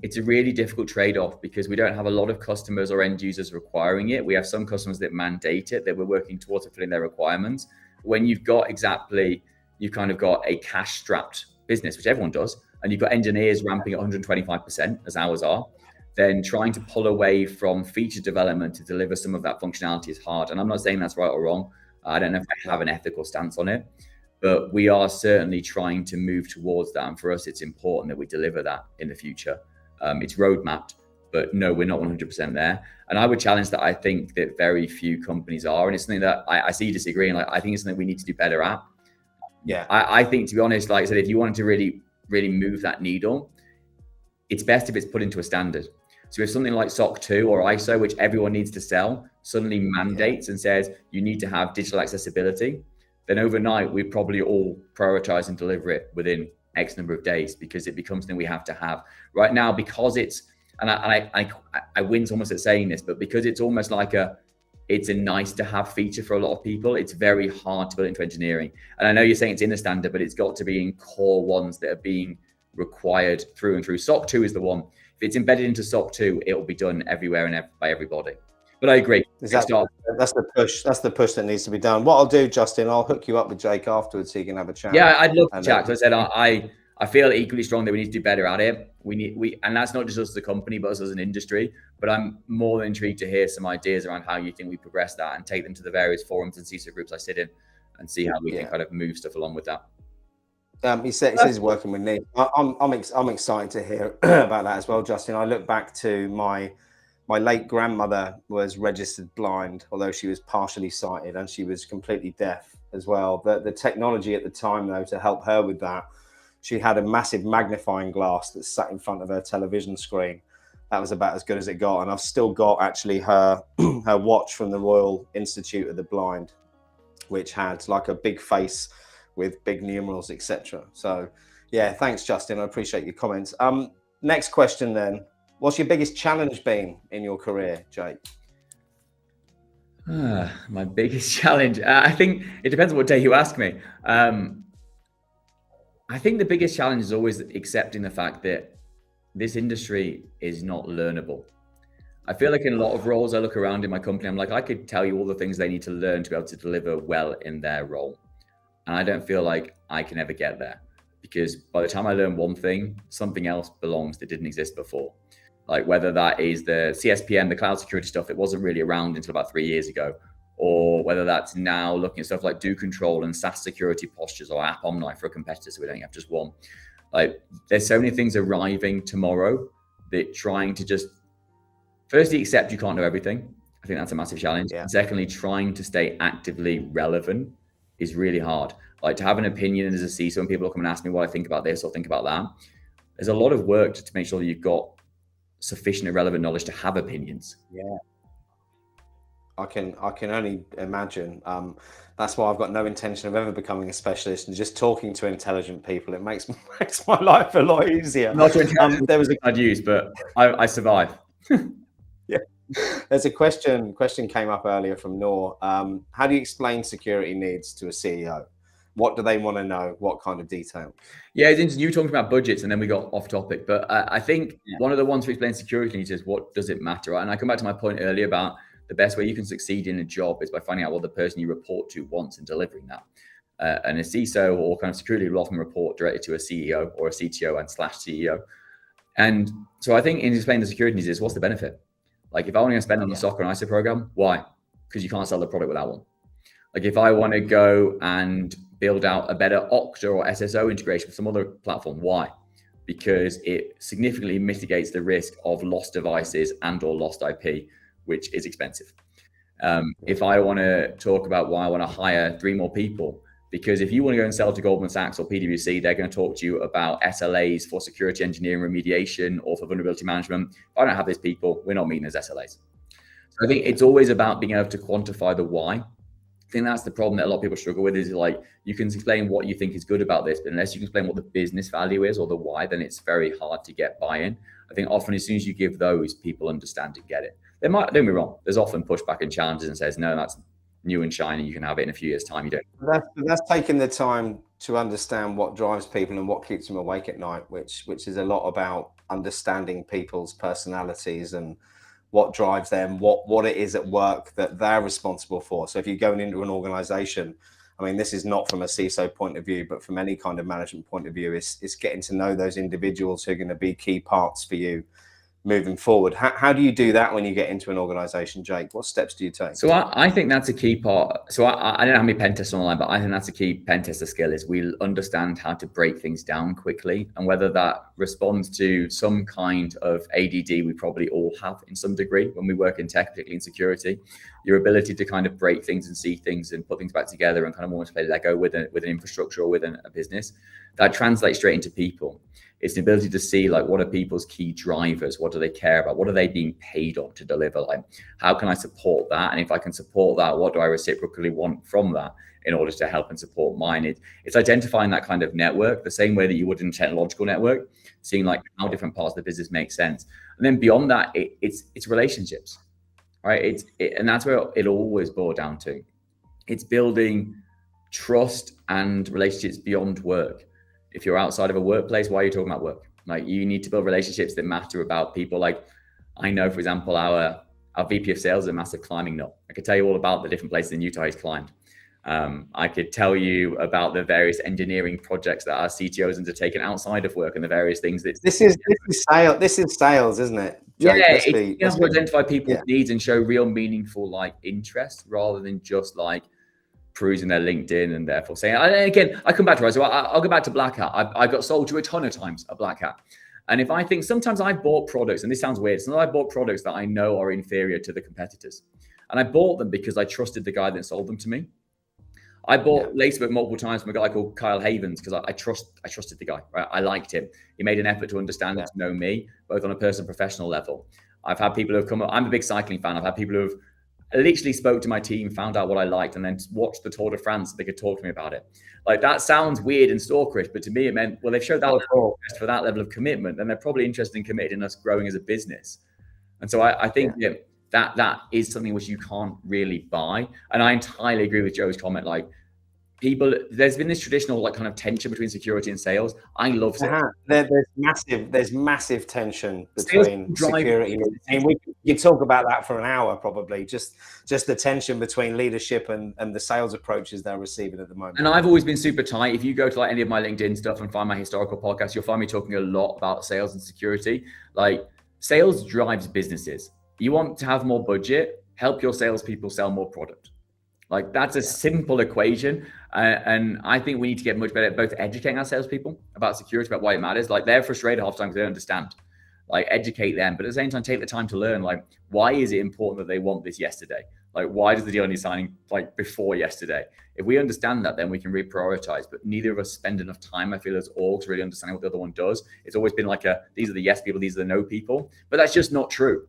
It's a really difficult trade-off because we don't have a lot of customers or end users requiring it. We have some customers that mandate it, that we're working towards fulfilling their requirements. When you've got you've kind of got a cash-strapped business, which everyone does, and you've got engineers ramping at 125%, as ours are, then trying to pull away from feature development to deliver some of that functionality is hard. And I'm not saying that's right or wrong. I don't know if I have an ethical stance on it, but we are certainly trying to move towards that. And for us, it's important that we deliver that in the future. It's roadmapped, but no, we're not 100% there. And I would challenge that. I think that very few companies are, and it's something that I see you disagreeing. Like, I think it's something we need to do better at. Yeah. I think, to be honest, like I said, if you wanted to really move that needle, it's best if it's put into a standard. So if something like SOC 2 or ISO, which everyone needs to sell, suddenly mandates and says you need to have digital accessibility, then overnight we probably all prioritize and deliver it within X number of days, because it becomes something we have to have. Right now, because it's, and I wince almost at saying this, but because it's almost like it's a nice to have feature for a lot of people, it's very hard to build into engineering. And I know you're saying it's in the standard, but it's got to be in core ones that are being required through and through. SOC 2 is the one. If it's embedded into SOC 2, it will be done everywhere and by everybody. But I agree. That's the push. That's the push that needs to be done. What I'll do, Justin, I'll hook you up with Jake afterwards so you can have a chat. Yeah, I'd love to chat. Because I said I feel equally strong that we need to do better at it. And that's not just us as a company, but us as an industry. But I'm more than intrigued to hear some ideas around how you think we progress that and take them to the various forums and CISO groups I sit in, and see how we can kind of move stuff along with that. He says he's working with me. I'm excited to hear about that as well, Justin. I look back to my late grandmother was registered blind, although she was partially sighted, and she was completely deaf as well. The technology at the time, though, to help her with that, she had a massive magnifying glass that sat in front of her television screen. That was about as good as it got. And I've still got actually her watch from the Royal Institute of the Blind, which had like a big face with big numerals, etc. So yeah, thanks, Justin. I appreciate your comments. Next question then. What's your biggest challenge been in your career, Jake? My biggest challenge, I think it depends on what day you ask me. I think the biggest challenge is always accepting the fact that this industry is not learnable. I feel like in a lot of roles I look around in my company, I'm like, I could tell you all the things they need to learn to be able to deliver well in their role. And I don't feel like I can ever get there, because by the time I learn one thing, something else belongs that didn't exist before. Like whether that is the CSPM, the cloud security stuff, it wasn't really around until about 3 years ago, or whether that's now looking at stuff like do control and SaaS security postures or app omni for a competitor, so we don't have just one. Like there's so many things arriving tomorrow that trying to just firstly accept you can't know everything. I think that's a massive challenge. Yeah. And secondly, trying to stay actively relevant is really hard. Like to have an opinion as a CISO, when people come and ask me what I think about this or think about that, there's a lot of work to make sure that you've got sufficient and relevant knowledge to have opinions. Yeah, I can only imagine. That's why I've got no intention of ever becoming a specialist, and just talking to intelligent people, it makes my life a lot easier. Not there was I'd use, but I survive. Yeah, there's a question came up earlier from Noor. How do you explain security needs to a CEO? What do they want to know? What kind of detail? Yeah, it's interesting. You were talking about budgets and then we got off topic, but I think one of the ones to explain security needs is what does it matter, right? And I come back to my point earlier about the best way you can succeed in a job is by finding out what the person you report to wants and delivering that. And a CISO or kind of security will often report directly to a CEO or a CTO and /CEO. And so I think in explaining the security needs is what's the benefit? Like if I want to spend on the SOC or an ISO program, why? Because you can't sell the product without one. Like if I want to go and build out a better Okta or SSO integration with some other platform, why? Because it significantly mitigates the risk of lost devices and or lost IP, which is expensive. If I want to talk about why I want to hire 3 more people, because if you want to go and sell to Goldman Sachs or PwC, they're going to talk to you about SLAs for security engineering remediation or for vulnerability management. If I don't have these people, we're not meeting those SLAs. So I think it's always about being able to quantify the why. I think that's the problem that a lot of people struggle with, is like you can explain what you think is good about this, but unless you can explain what the business value is or the why, then it's very hard to get buy-in. I think often as soon as you give those, people understand and get it. They might, don't get me wrong, there's often pushback and challenges and says, no, that's new and shiny, you can have it in a few years' time. You don't. That's taking the time to understand what drives people and what keeps them awake at night, which is a lot about understanding people's personalities and what drives them, what it is at work that they're responsible for. So if you're going into an organization, I mean, this is not from a CISO point of view, but from any kind of management point of view, it's getting to know those individuals who are going to be key parts for you moving forward. How do you do that when you get into an organization, Jake? What steps do you take? So I think that's a key part. So I don't know how many pen tests online, but I think that's a key pen tester skill, is we understand how to break things down quickly, and whether that responds to some kind of ADD we probably all have in some degree when we work in tech, particularly in security. Your ability to kind of break things and see things and put things back together and kind of almost play Lego with an infrastructure or within a business. that translates straight into people. It's the ability to see like, what are people's key drivers? What do they care about? What are they being paid on to deliver? Like, how can I support that? And if I can support that, what do I reciprocally want from that in order to help and support mine? It's identifying that kind of network the same way that you would in a technological network, seeing like how different parts of the business make sense. And then beyond that, it's relationships, right? And that's where it always boils down to. It's building trust and relationships beyond work. If you're outside of a workplace, why are you talking about work? Like, you need to build relationships that matter about people. Like, I know, for example, our VP of sales is a massive climbing nut. I could tell you all about the different places in Utah he's climbed. I could tell you about the various engineering projects that our CTO has undertaken outside of work and the various things that this is sales. This is sales, isn't it, Jake? You have to identify people's needs and show real meaningful like interest rather than just like perusing their LinkedIn and therefore saying, again, I come back to it. So I'll go back to Black Hat. I got sold to a ton of times a Black Hat. And if I think sometimes I bought products, and this sounds weird, sometimes I bought products that I know are inferior to the competitors. And I bought them because I trusted the guy that sold them to me. I bought Lacebook multiple times from a guy called Kyle Havens because I trusted the guy. Right? I liked him. He made an effort to understand and to know me, both on a personal and professional level. I've had people who have come up. I'm a big cycling fan. I've had people who have literally spoke to my team, found out what I liked, and then watched the Tour de France so they could talk to me about it. Like, that sounds weird and stalkerish, but to me it meant, well, they've showed that interest for that level of commitment, then they're probably interested and committed in us growing as a business. And so I think that is something which you can't really buy. And I entirely agree with Joe's comment. Like, people, there's been this traditional like kind of tension between security and sales. I love sales. There's massive tension between security. And we can talk about that for an hour probably. Just the tension between leadership and the sales approaches they're receiving at the moment. And I've always been super tight. If you go to like any of my LinkedIn stuff and find my historical podcast, you'll find me talking a lot about sales and security. Like, sales drives businesses. You want to have more budget, help your salespeople sell more product. Like, that's a simple equation. And I think we need to get much better at both educating our salespeople about security, about why it matters. Like, they're frustrated half the time because they don't understand. Like, educate them, but at the same time, take the time to learn. Like, why is it important that they want this yesterday? Like, why does the deal need signing like before yesterday? If we understand that, then we can reprioritize. But neither of us spend enough time, I feel, as orgs really understanding what the other one does. It's always been like these are the yes people, these are the no people. But that's just not true.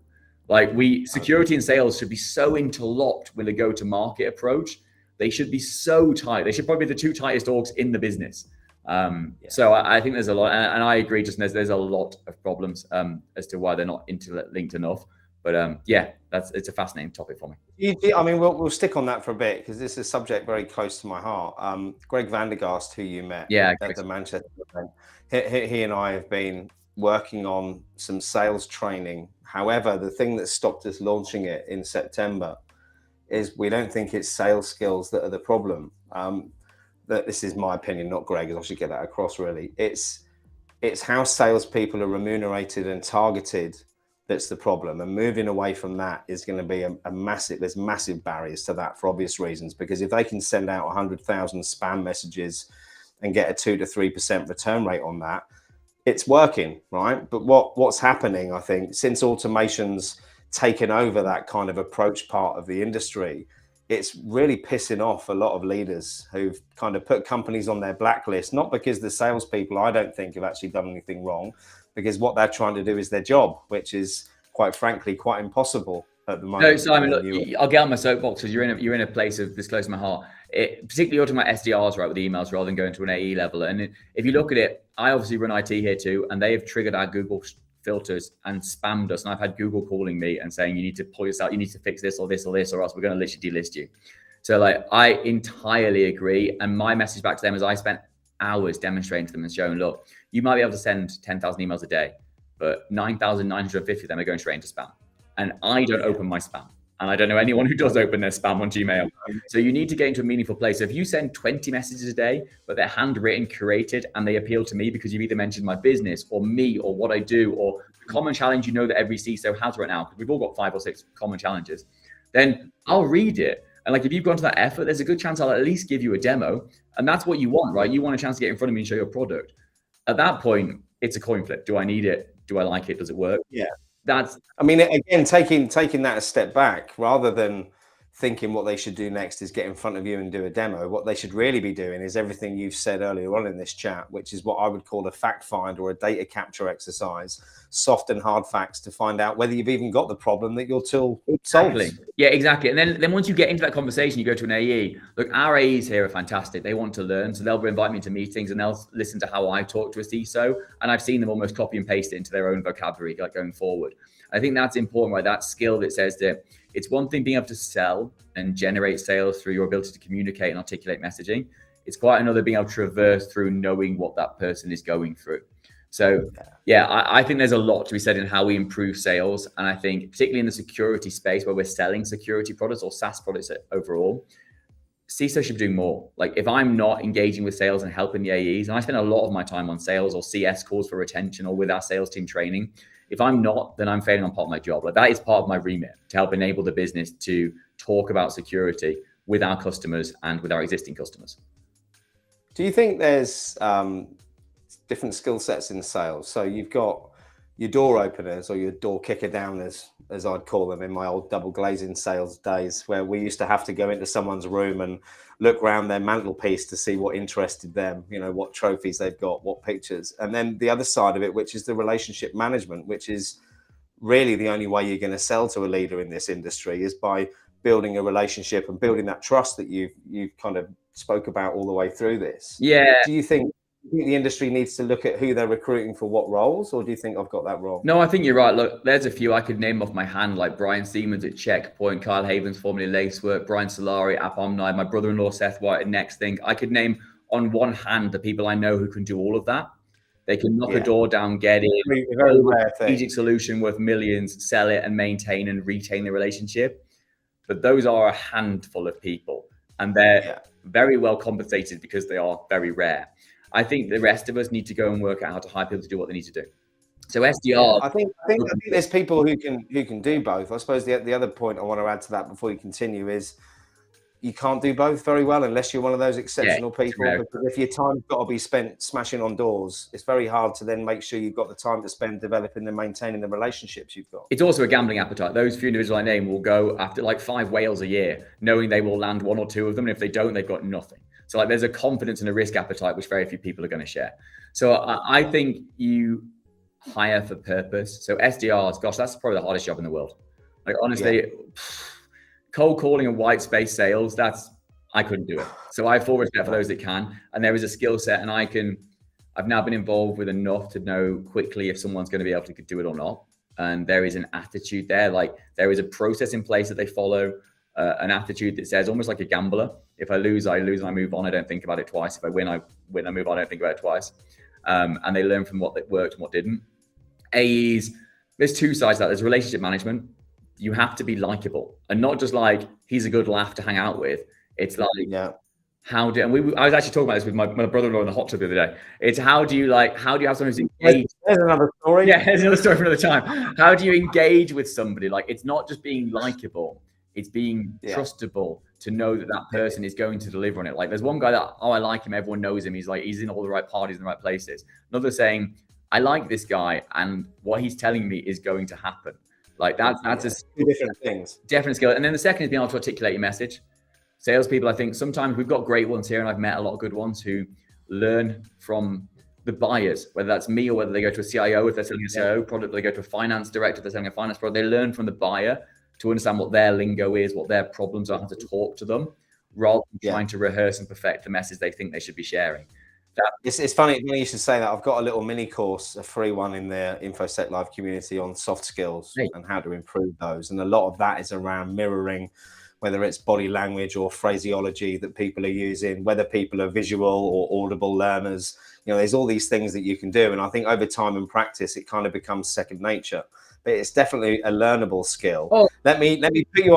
Like, security and sales should be so interlocked with a go-to-market approach. They should be so tight. They should probably be the two tightest orgs in the business. So I think there's a lot, and I agree, just there's a lot of problems as to why they're not interlinked enough. But it's a fascinating topic for me. I mean, we'll stick on that for a bit because this is a subject very close to my heart. Greg Vandergast, who you met at the Manchester event, he and I have been working on some sales training. However, the thing that stopped us launching it in September is we don't think it's sales skills that are the problem. That this is my opinion, not Greg's. I should get that across. Really, it's how salespeople are remunerated and targeted that's the problem. And moving away from that is going to be a massive. There's massive barriers to that for obvious reasons. Because if they can send out 100,000 spam messages and get a 2 to 3% return rate on that, it's working, right? But what's happening, I think, since automation's taken over that kind of approach part of the industry, it's really pissing off a lot of leaders who've kind of put companies on their blacklist, not because the salespeople, I don't think, have actually done anything wrong, because what they're trying to do is their job, which is, quite frankly, quite impossible at the moment. No, Simon, look, I'll get on my soapbox because you're in a place of this close to my heart. Particularly you're talking about SDRs, right, with emails rather than going to an AE level. And if you look at it, I obviously run IT here too, and they have triggered our Google filters and spammed us. And I've had Google calling me and saying, you need to pull this out, you need to fix this or this or this, or else we're going to literally delist you. So like, I entirely agree. And my message back to them is I spent hours demonstrating to them and showing, look, you might be able to send 10,000 emails a day, but 9,950 of them are going straight into spam. And I don't open my spam. And I don't know anyone who does open their spam on Gmail. So you need to get into a meaningful place. So if you send 20 messages a day, but they're handwritten, curated, and they appeal to me because you've either mentioned my business or me or what I do or the common challenge you know that every CISO has right now, because we've all got 5 or 6 common challenges, then I'll read it. And like, if you've gone to that effort, there's a good chance I'll at least give you a demo. And that's what you want, right? You want a chance to get in front of me and show your product. At that point, it's a coin flip. Do I need it? Do I like it? Does it work? Yeah. That's, I mean, again, taking that a step back, rather than thinking what they should do next is get in front of you and do a demo. What they should really be doing is everything you've said earlier on in this chat, which is what I would call a fact find or a data capture exercise, soft and hard facts to find out whether you've even got the problem that your tool solves. Yeah, exactly. And then once you get into that conversation, you go to an AE. Look, our AEs here are fantastic. They want to learn. So they'll invite me to meetings and they'll listen to how I talk to a CISO. And I've seen them almost copy and paste it into their own vocabulary, like going forward. I think that's important, right? That skill that says that it's one thing being able to sell and generate sales through your ability to communicate and articulate messaging. It's quite another being able to traverse through knowing what that person is going through. So yeah, I think there's a lot to be said in how we improve sales. And I think particularly in the security space where we're selling security products or SaaS products overall, CISO should be doing more. Like if I'm not engaging with sales and helping the AEs, and I spend a lot of my time on sales or CS calls for retention or with our sales team training, if I'm not, then I'm failing on part of my job. Like that is part of my remit to help enable the business to talk about security with our customers and with our existing customers. Do you think there's different skill sets in sales? So you've got your door openers or your door kicker downers, as I'd call them in my old double glazing sales days, where we used to have to go into someone's room and look around their mantelpiece to see what interested them, you know, what trophies they've got, what pictures. And then the other side of it, which is the relationship management, which is really the only way you're going to sell to a leader in this industry, is by building a relationship and building that trust that you've kind of spoke about all the way through this. Yeah. Do you think the industry needs to look at who they're recruiting for what roles, or do you think I've got that wrong? No, I think you're right. Look, there's a few I could name off my hand, like Brian Siemens at Checkpoint, Kyle Havens, formerly Lacework, Brian Solari at Omni, my brother-in-law Seth White at Next Thing. I could name on one hand the people I know who can do all of that. They can knock a door down, get in, very rare strategic solution worth millions, sell it and maintain and retain the relationship. But those are a handful of people, and they're very well compensated because they are very rare. I think the rest of us need to go and work out how to hire people to do what they need to do. So SDR, I think there's people who can do both. I suppose the other point I want to add to that before you continue is you can't do both very well unless you're one of those exceptional people. Because if your time's got to be spent smashing on doors, it's very hard to then make sure you've got the time to spend developing and maintaining the relationships you've got. It's also a gambling appetite. Those few individuals I name will go after like 5 whales a year, knowing they will land 1 or 2 of them. And if they don't, they've got nothing. So like there's a confidence and a risk appetite, which very few people are going to share. So I think you hire for purpose. So SDRs, gosh, that's probably the hardest job in the world. Like honestly, cold calling and white space sales, I couldn't do it. So I have full respect for those that can. And there is a skill set, and I've now been involved with enough to know quickly if someone's going to be able to do it or not. And there is an attitude there. Like there is a process in place that they follow, an attitude that says almost like a gambler. If I lose, I lose and I move on. I don't think about it twice. If I win, I move on. I don't think about it twice. And they learn from what worked and what didn't. AEs, there's 2 sides to that. There's relationship management. You have to be likable, and not just like he's a good laugh to hang out with. It's like I was actually talking about this with my brother-in-law in the hot tub the other day. It's how do you have someone who's engaged? There's another story. Yeah, there's another story for another time. How do you engage with somebody? Like it's not just being likable, it's being trustable to know that that person is going to deliver on it. Like there's one guy that, I like him, everyone knows him. He's in all the right parties in the right places. Another saying, I like this guy and what he's telling me is going to happen. Like that's 2 different things. Definite skill. And then the second is being able to articulate your message. Salespeople, I think sometimes we've got great ones here, and I've met a lot of good ones who learn from the buyers, whether that's me or whether they go to a CIO if they're selling a CIO product, they go to a finance director if they're selling a finance product. They learn from the buyer to understand what their lingo is, what their problems are, how to talk to them, rather than trying to rehearse and perfect the message they think they should be sharing. It's funny you should say that. I've got a little mini course, a free one in the InfoSec Live community on soft skills and how to improve those. And a lot of that is around mirroring, whether it's body language or phraseology that people are using, whether people are visual or audible learners. You know, there's all these things that you can do. And I think over time and practice, it kind of becomes second nature. But it's definitely a learnable skill. Let me put you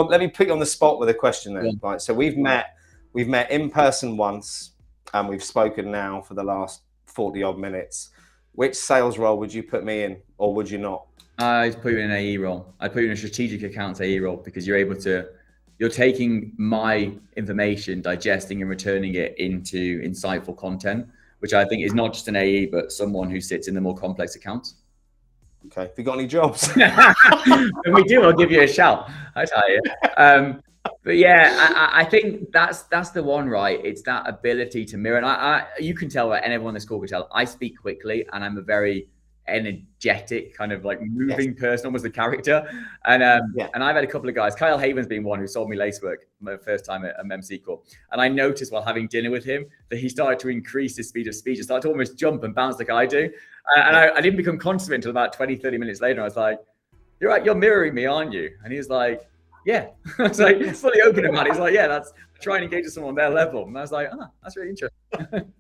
on the spot with a question then. Right. So we've met in person once. And we've spoken now for the last 40 odd minutes. Which sales role would you put me in, or would you not? I'd put you in an AE role. I'd put you in a strategic accounts AE role, because you're taking my information, digesting and returning it into insightful content, which I think is not just an AE, but someone who sits in the more complex accounts. Okay. Have you got any jobs? When we do, I'll give you a shout. I tell you. But yeah, I think that's the one, right? It's that ability to mirror. And you can tell that, and everyone in this call can tell, I speak quickly and I'm a very energetic, kind of like moving person, almost a character. And I've had a couple of guys, Kyle Haven's been one who sold me Lacework my first time at MemSQL. And I noticed while having dinner with him that he started to increase his speed of speech. He started to almost jump and bounce like I do. I didn't become conscious of it until about 20, 30 minutes later. I was like, you're right, you're mirroring me, aren't you? And he was like, yeah. I was like, fully open about it. He's like, yeah, that's try and engage with someone on their level. And I was like, that's really interesting.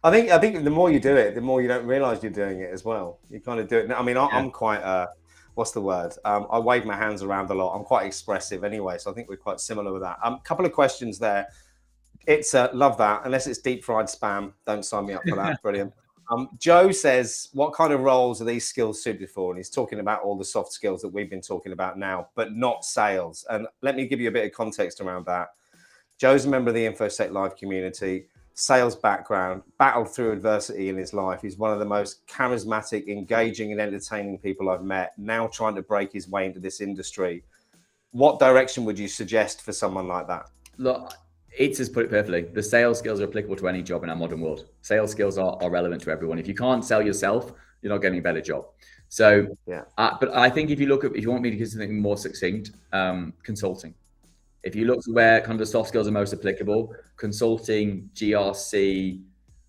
I think the more you do it, the more you don't realize you're doing it as well. You kind of do it. I mean, I'm quite, what's the word? I wave my hands around a lot. I'm quite expressive anyway. So I think we're quite similar with that. Couple of questions there. It's love that. Unless it's deep fried spam, don't sign me up for that. Brilliant. Joe says, what kind of roles are these skills suited for? And he's talking about all the soft skills that we've been talking about now, but not sales. And let me give you a bit of context around that. Joe's a member of the InfoSec Live community, sales background, battled through adversity in his life. He's one of the most charismatic, engaging and entertaining people I've met, now trying to break his way into this industry. What direction would you suggest for someone like that? Look, it's just put it perfectly. The sales skills are applicable to any job in our modern world. Sales skills are relevant to everyone. If you can't sell yourself, you're not getting a better job. So, but I think if you want me to give something more succinct, consulting. If you look to where kind of the soft skills are most applicable, consulting, GRC,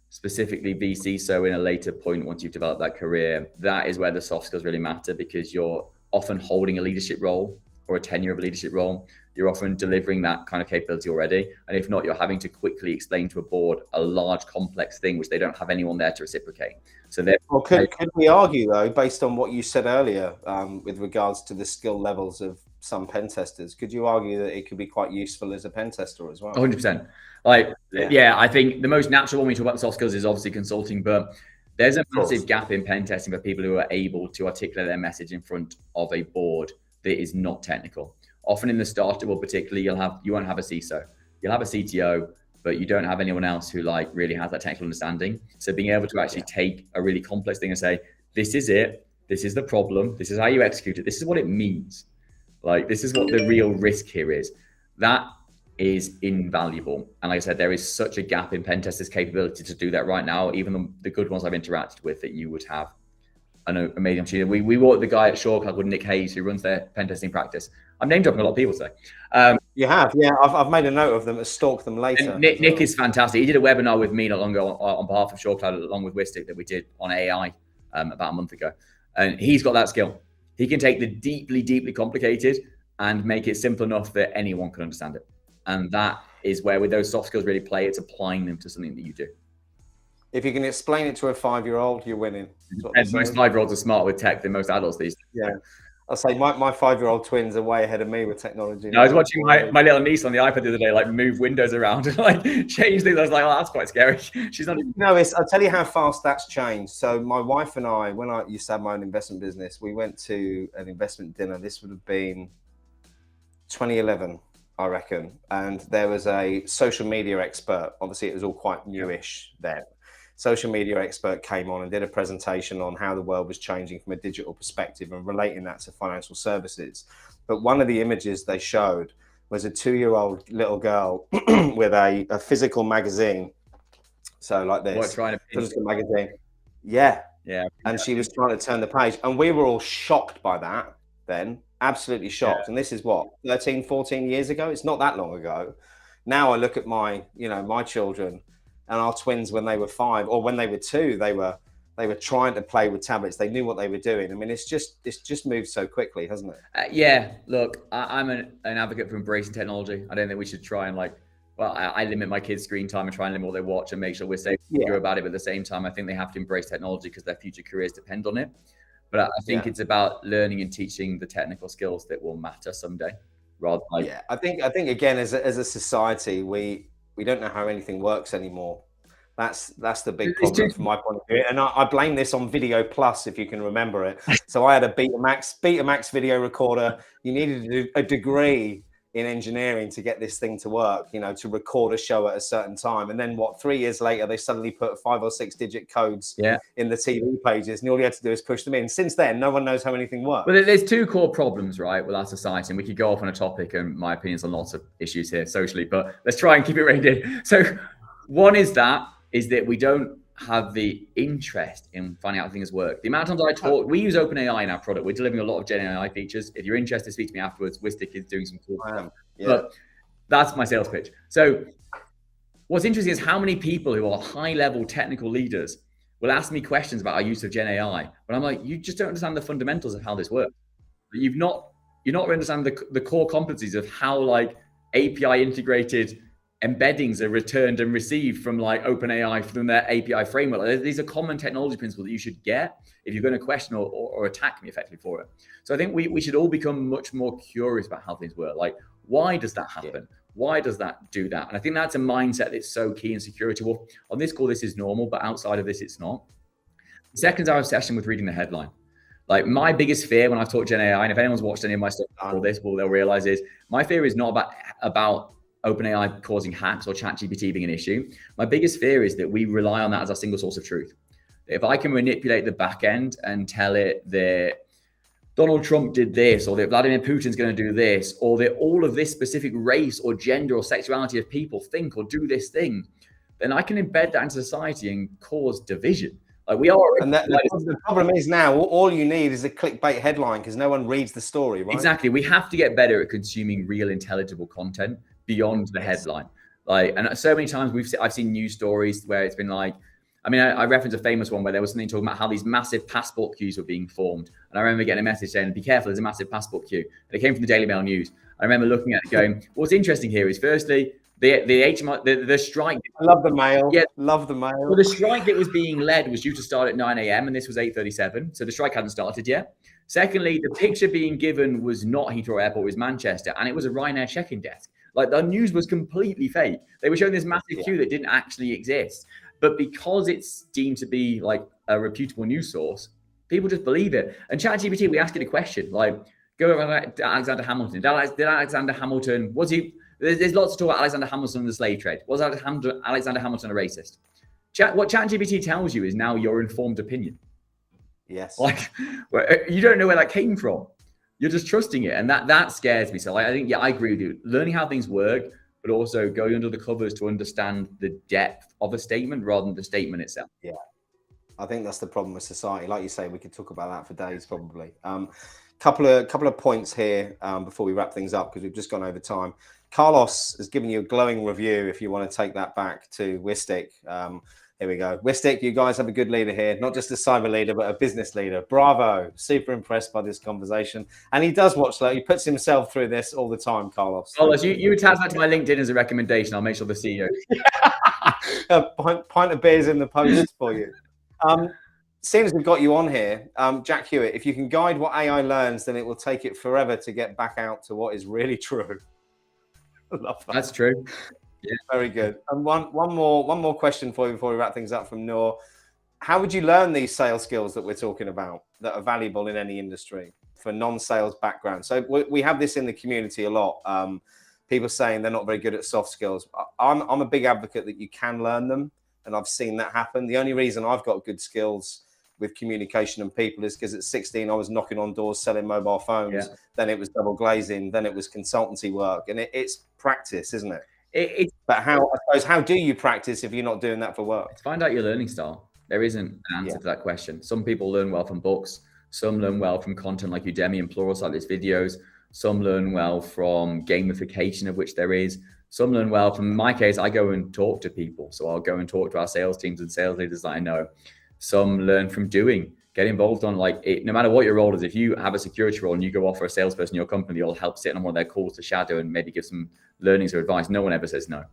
specifically CISO in a later point once you've developed that career, that is where the soft skills really matter, because you're often holding a leadership role or a tenure of a leadership role. You're often delivering that kind of capability already. And if not, you're having to quickly explain to a board a large, complex thing, which they don't have anyone there to reciprocate. So could we argue, though, based on what you said earlier, with regards to the skill levels of some pen testers, could you argue that it could be quite useful as a pen tester as well? 100%. I think the most natural when we talk about the soft skills is obviously consulting, but there's a massive gap in pen testing for people who are able to articulate their message in front of a board that is not technical. Often in the startup world, particularly, you won't have a CISO, you'll have a CTO, but you don't have anyone else who really has that technical understanding. So being able to actually take a really complex thing and say, this is it, this is the problem, this is how you execute it, this is what it means. This is what the real risk here is. That is invaluable. And like I said, there is such a gap in pen testers' capability to do that right now. Even the good ones I've interacted with, that you would have an amazing opportunity. We worked with the guy at Shawcloud called Nick Hayes, who runs their pen testing practice. I'm name dropping a lot of people today. You have, yeah. I've made a note of them to stalk them later. Nick is fantastic. He did a webinar with me not long ago on behalf of Shawcloud, along with Wistic, that we did on AI about a month ago. And he's got that skill. He can take the deeply, deeply complicated and make it simple enough that anyone can understand it. And that is where, with those soft skills really play, it's applying them to something that you do. If you can explain it to a 5-year-old, you're winning. And most 5-year-olds are smarter with tech than most adults these days. Yeah. I'll say my 5-year-old twins are way ahead of me with technology. I was watching my little niece on the iPad the other day, move windows around and change things. I was like, oh, that's quite scary. She's not even... No, I'll tell you how fast that's changed. So my wife and I, when I used to have my own investment business, we went to an investment dinner. This would have been 2011, I reckon. And there was a social media expert. Obviously, it was all quite newish then. Social media expert came on and did a presentation on how the world was changing from a digital perspective and relating that to financial services. But one of the images they showed was a 2-year-old little girl with a physical magazine. So like this, physical magazine. Yeah. And she was trying to turn the page. And we were all shocked by that then, absolutely shocked. Yeah. And this is what, 13, 14 years ago? It's not that long ago. Now I look at my children, and our twins, when they were 5 or when they were 2, they were trying to play with tablets. They knew what they were doing. I mean, it's just moved so quickly, hasn't it? Yeah. Look, I'm an advocate for embracing technology. I don't think we should try and I limit my kids' screen time and try and limit what they watch and make sure we're safe about it. But at the same time, I think they have to embrace technology because their future careers depend on it. But I think it's about learning and teaching the technical skills that will matter someday, rather than I think again, as a society, we don't know how anything works anymore. That's the big problem from my point of view. And I blame this on Video Plus, if you can remember it. So I had a Betamax video recorder. You needed to do a degree in engineering to get this thing to work, you know, to record a show at a certain time. And then 3 years later, they suddenly put 5 or 6 digit codes in the TV pages, and all you had to do is push them in. Since then, no one knows how anything works. Well, there's two core problems, right, with our society, and we could go off on a topic and my opinions on lots of issues here socially, but let's try and keep it reined in. So one is that we don't have the interest in finding out how things work. The amount of times I talk, we use OpenAI in our product. We're delivering a lot of Gen AI features. If you're interested, speak to me afterwards. Wistic is doing some cool stuff. But that's my sales pitch. So what's interesting is how many people who are high-level technical leaders will ask me questions about our use of Gen AI, but I'm like, you just don't understand the fundamentals of how this works. You're not understanding the core competencies of how like API integrated embeddings are returned and received from like OpenAI from their API framework. These are common technology principles that you should get if you're going to question or attack me effectively for it. So I think we should all become much more curious about how things work. Like, why does that happen? Why does that do that? And I think that's a mindset that's so key in security. Well, on this call, this is normal, but outside of this, it's not. The second is our obsession with reading the headline. Like my biggest fear when I've taught Gen AI, and if anyone's watched any of my stuff before this, well, they'll realize is my fear is not about OpenAI causing hacks or ChatGPT being an issue. My biggest fear is that we rely on that as our single source of truth. If I can manipulate the back end and tell it that Donald Trump did this, or that Vladimir Putin's going to do this, or that all of this specific race or gender or sexuality of people think or do this thing, then I can embed that into society and cause division. Like we are. And the problem is now all you need is a clickbait headline because no one reads the story, right? Exactly. We have to get better at consuming real intelligible content beyond the headline. Like, and so many times I've seen news stories where it's been like, I mean, I referenced a famous one where there was something talking about how these massive passport queues were being formed. And I remember getting a message saying, be careful, there's a massive passport queue. And it came from the Daily Mail News. I remember looking at it going, what's interesting here is firstly, the strike. I love the Mail. Yeah, love the Mail. Well, the strike that was being led was due to start at 9 a.m. and this was 8:37. So the strike hadn't started yet. Secondly, the picture being given was not Heathrow Airport, it was Manchester. And it was a Ryanair check-in desk. Like the news was completely fake. They were showing this massive queue that didn't actually exist. But because it's deemed to be like a reputable news source, people just believe it. And ChatGPT, we asked it a question, like, go over to Alexander Hamilton. Did Alexander Hamilton, there's lots to talk about Alexander Hamilton and the slave trade. Was Alexander Hamilton a racist? What ChatGPT tells you is now your informed opinion. Yes. Like, you don't know where that came from. You're just trusting it. And that scares me. So I think, I agree with you. Learning how things work, but also going under the covers to understand the depth of a statement rather than the statement itself. Yeah. I think that's the problem with society. Like you say, we could talk about that for days, probably. Couple of points here before we wrap things up, because we've just gone over time. Carlos has given you a glowing review if you want to take that back to Wistic. Here we go. Wistic, you guys have a good leader here, not just a cyber leader, but a business leader. Bravo. Super impressed by this conversation. And he does watch that. He puts himself through this all the time, Carlos. Carlos, you attach that to my LinkedIn as a recommendation. I'll make sure the CEO. A pint of beers in the post for you. Seeing as we've got you on here, Jack Hewitt, if you can guide what AI learns, then it will take it forever to get back out to what is really true. I love that. That's true. Yeah, very good. And one more question for you before we wrap things up from Noor. How would you learn these sales skills that we're talking about that are valuable in any industry for non-sales background? So we have this in the community a lot. People saying they're not very good at soft skills. I'm a big advocate that you can learn them, and I've seen that happen. The only reason I've got good skills with communication and people is because at 16 I was knocking on doors selling mobile phones. Then it was double glazing, then it was consultancy work, and it's practice, isn't it? But I suppose how do you practice if you're not doing that for work? Find out your learning style. There isn't an answer to that question. Some people learn well from books, some learn well from content like Udemy and Pluralsight, there's videos, some learn well from gamification, of which there is. Some learn well from, in my case, I go and talk to people. So I'll go and talk to our sales teams and sales leaders that I know. Some learn from doing, get involved on no matter what your role is. If you have a security role and you go offer a salesperson your company, you'll help sit on one of their calls to shadow and maybe give some learnings or advice. No one ever says no.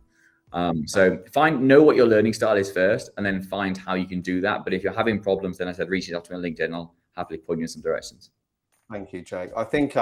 So know what your learning style is first, and then find how you can do that. But if you're having problems, then I said, reach out to me on LinkedIn and I'll happily point you in some directions. Thank you, Jake. I think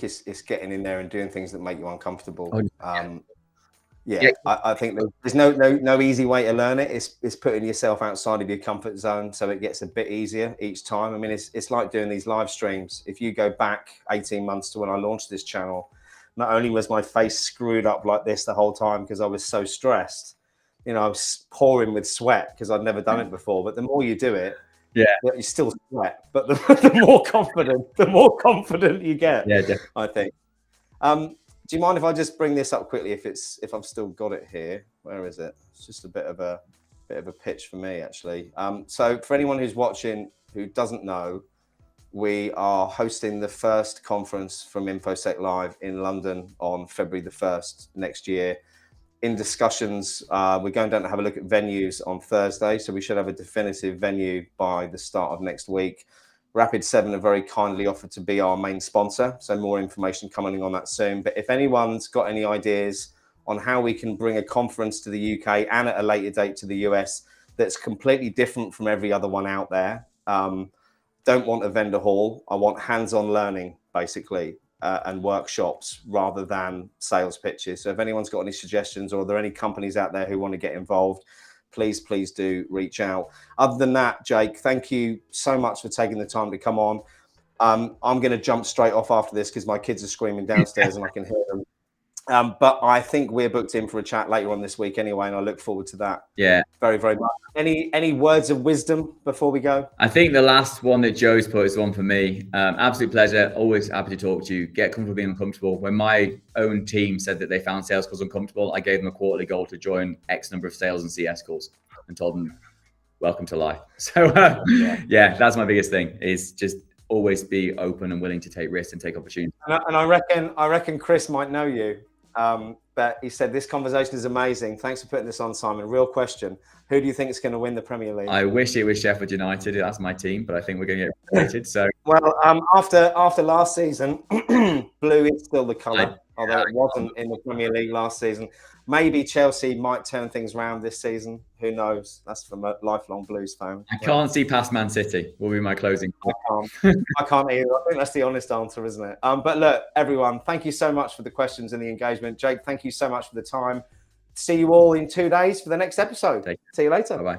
it's getting in there and doing things that make you uncomfortable. I think there's no easy way to learn it. It's putting yourself outside of your comfort zone so it gets a bit easier each time. I mean, it's like doing these live streams. If you go back 18 months to when I launched this channel, not only was my face screwed up like this the whole time because I was so stressed, you know, I was pouring with sweat because I'd never done it before. But the more you do it, you still sweat, but the more confident you get. Yeah, definitely. I think. Do you mind if I just bring this up quickly? If I've still got it here, where is it? It's just a bit of a pitch for me, actually. So for anyone who's watching who doesn't know, we are hosting the first conference from InfoSec Live in London on February the 1st next year. In discussions, we're going down to have a look at venues on Thursday, so we should have a definitive venue by the start of next week. Rapid7 have very kindly offered to be our main sponsor, so more information coming on that soon. But if anyone's got any ideas on how we can bring a conference to the UK and at a later date to the US that's completely different from every other one out there, don't want a vendor hall. I want hands-on learning, basically, and workshops rather than sales pitches. So if anyone's got any suggestions, or are there any companies out there who want to get involved, please do reach out. Other than that, Jake, thank you so much for taking the time to come on. I'm going to jump straight off after this because my kids are screaming downstairs and I can hear them. But I think we're booked in for a chat later on this week anyway, and I look forward to that. Yeah, very, very much. Any words of wisdom before we go? I think the last one that Joe's put is the one for me. Absolute pleasure. Always happy to talk to you. Get comfortable being uncomfortable. When my own team said that they found sales calls uncomfortable, I gave them a quarterly goal to join X number of sales and CS calls and told them, welcome to life. So yeah, that's my biggest thing, is just always be open and willing to take risks and take opportunities. And I reckon Chris might know you. But he said, this conversation is amazing. Thanks for putting this on, Simon. Real question. Who do you think is going to win the Premier League? I wish it was Sheffield United. That's my team, but I think we're going to get relegated. So, well, after last season, blue is still the colour, although it wasn't in the Premier League last season. Maybe Chelsea might turn things around this season. Who knows? That's from a lifelong Blues fan. I can't see past Man City. Will be my closing. I can't either. I think that's the honest answer, isn't it? But look, everyone, thank you so much for the questions and the engagement. Jake, thank you so much for the time. See you all in 2 days for the next episode. See you later. Bye-bye.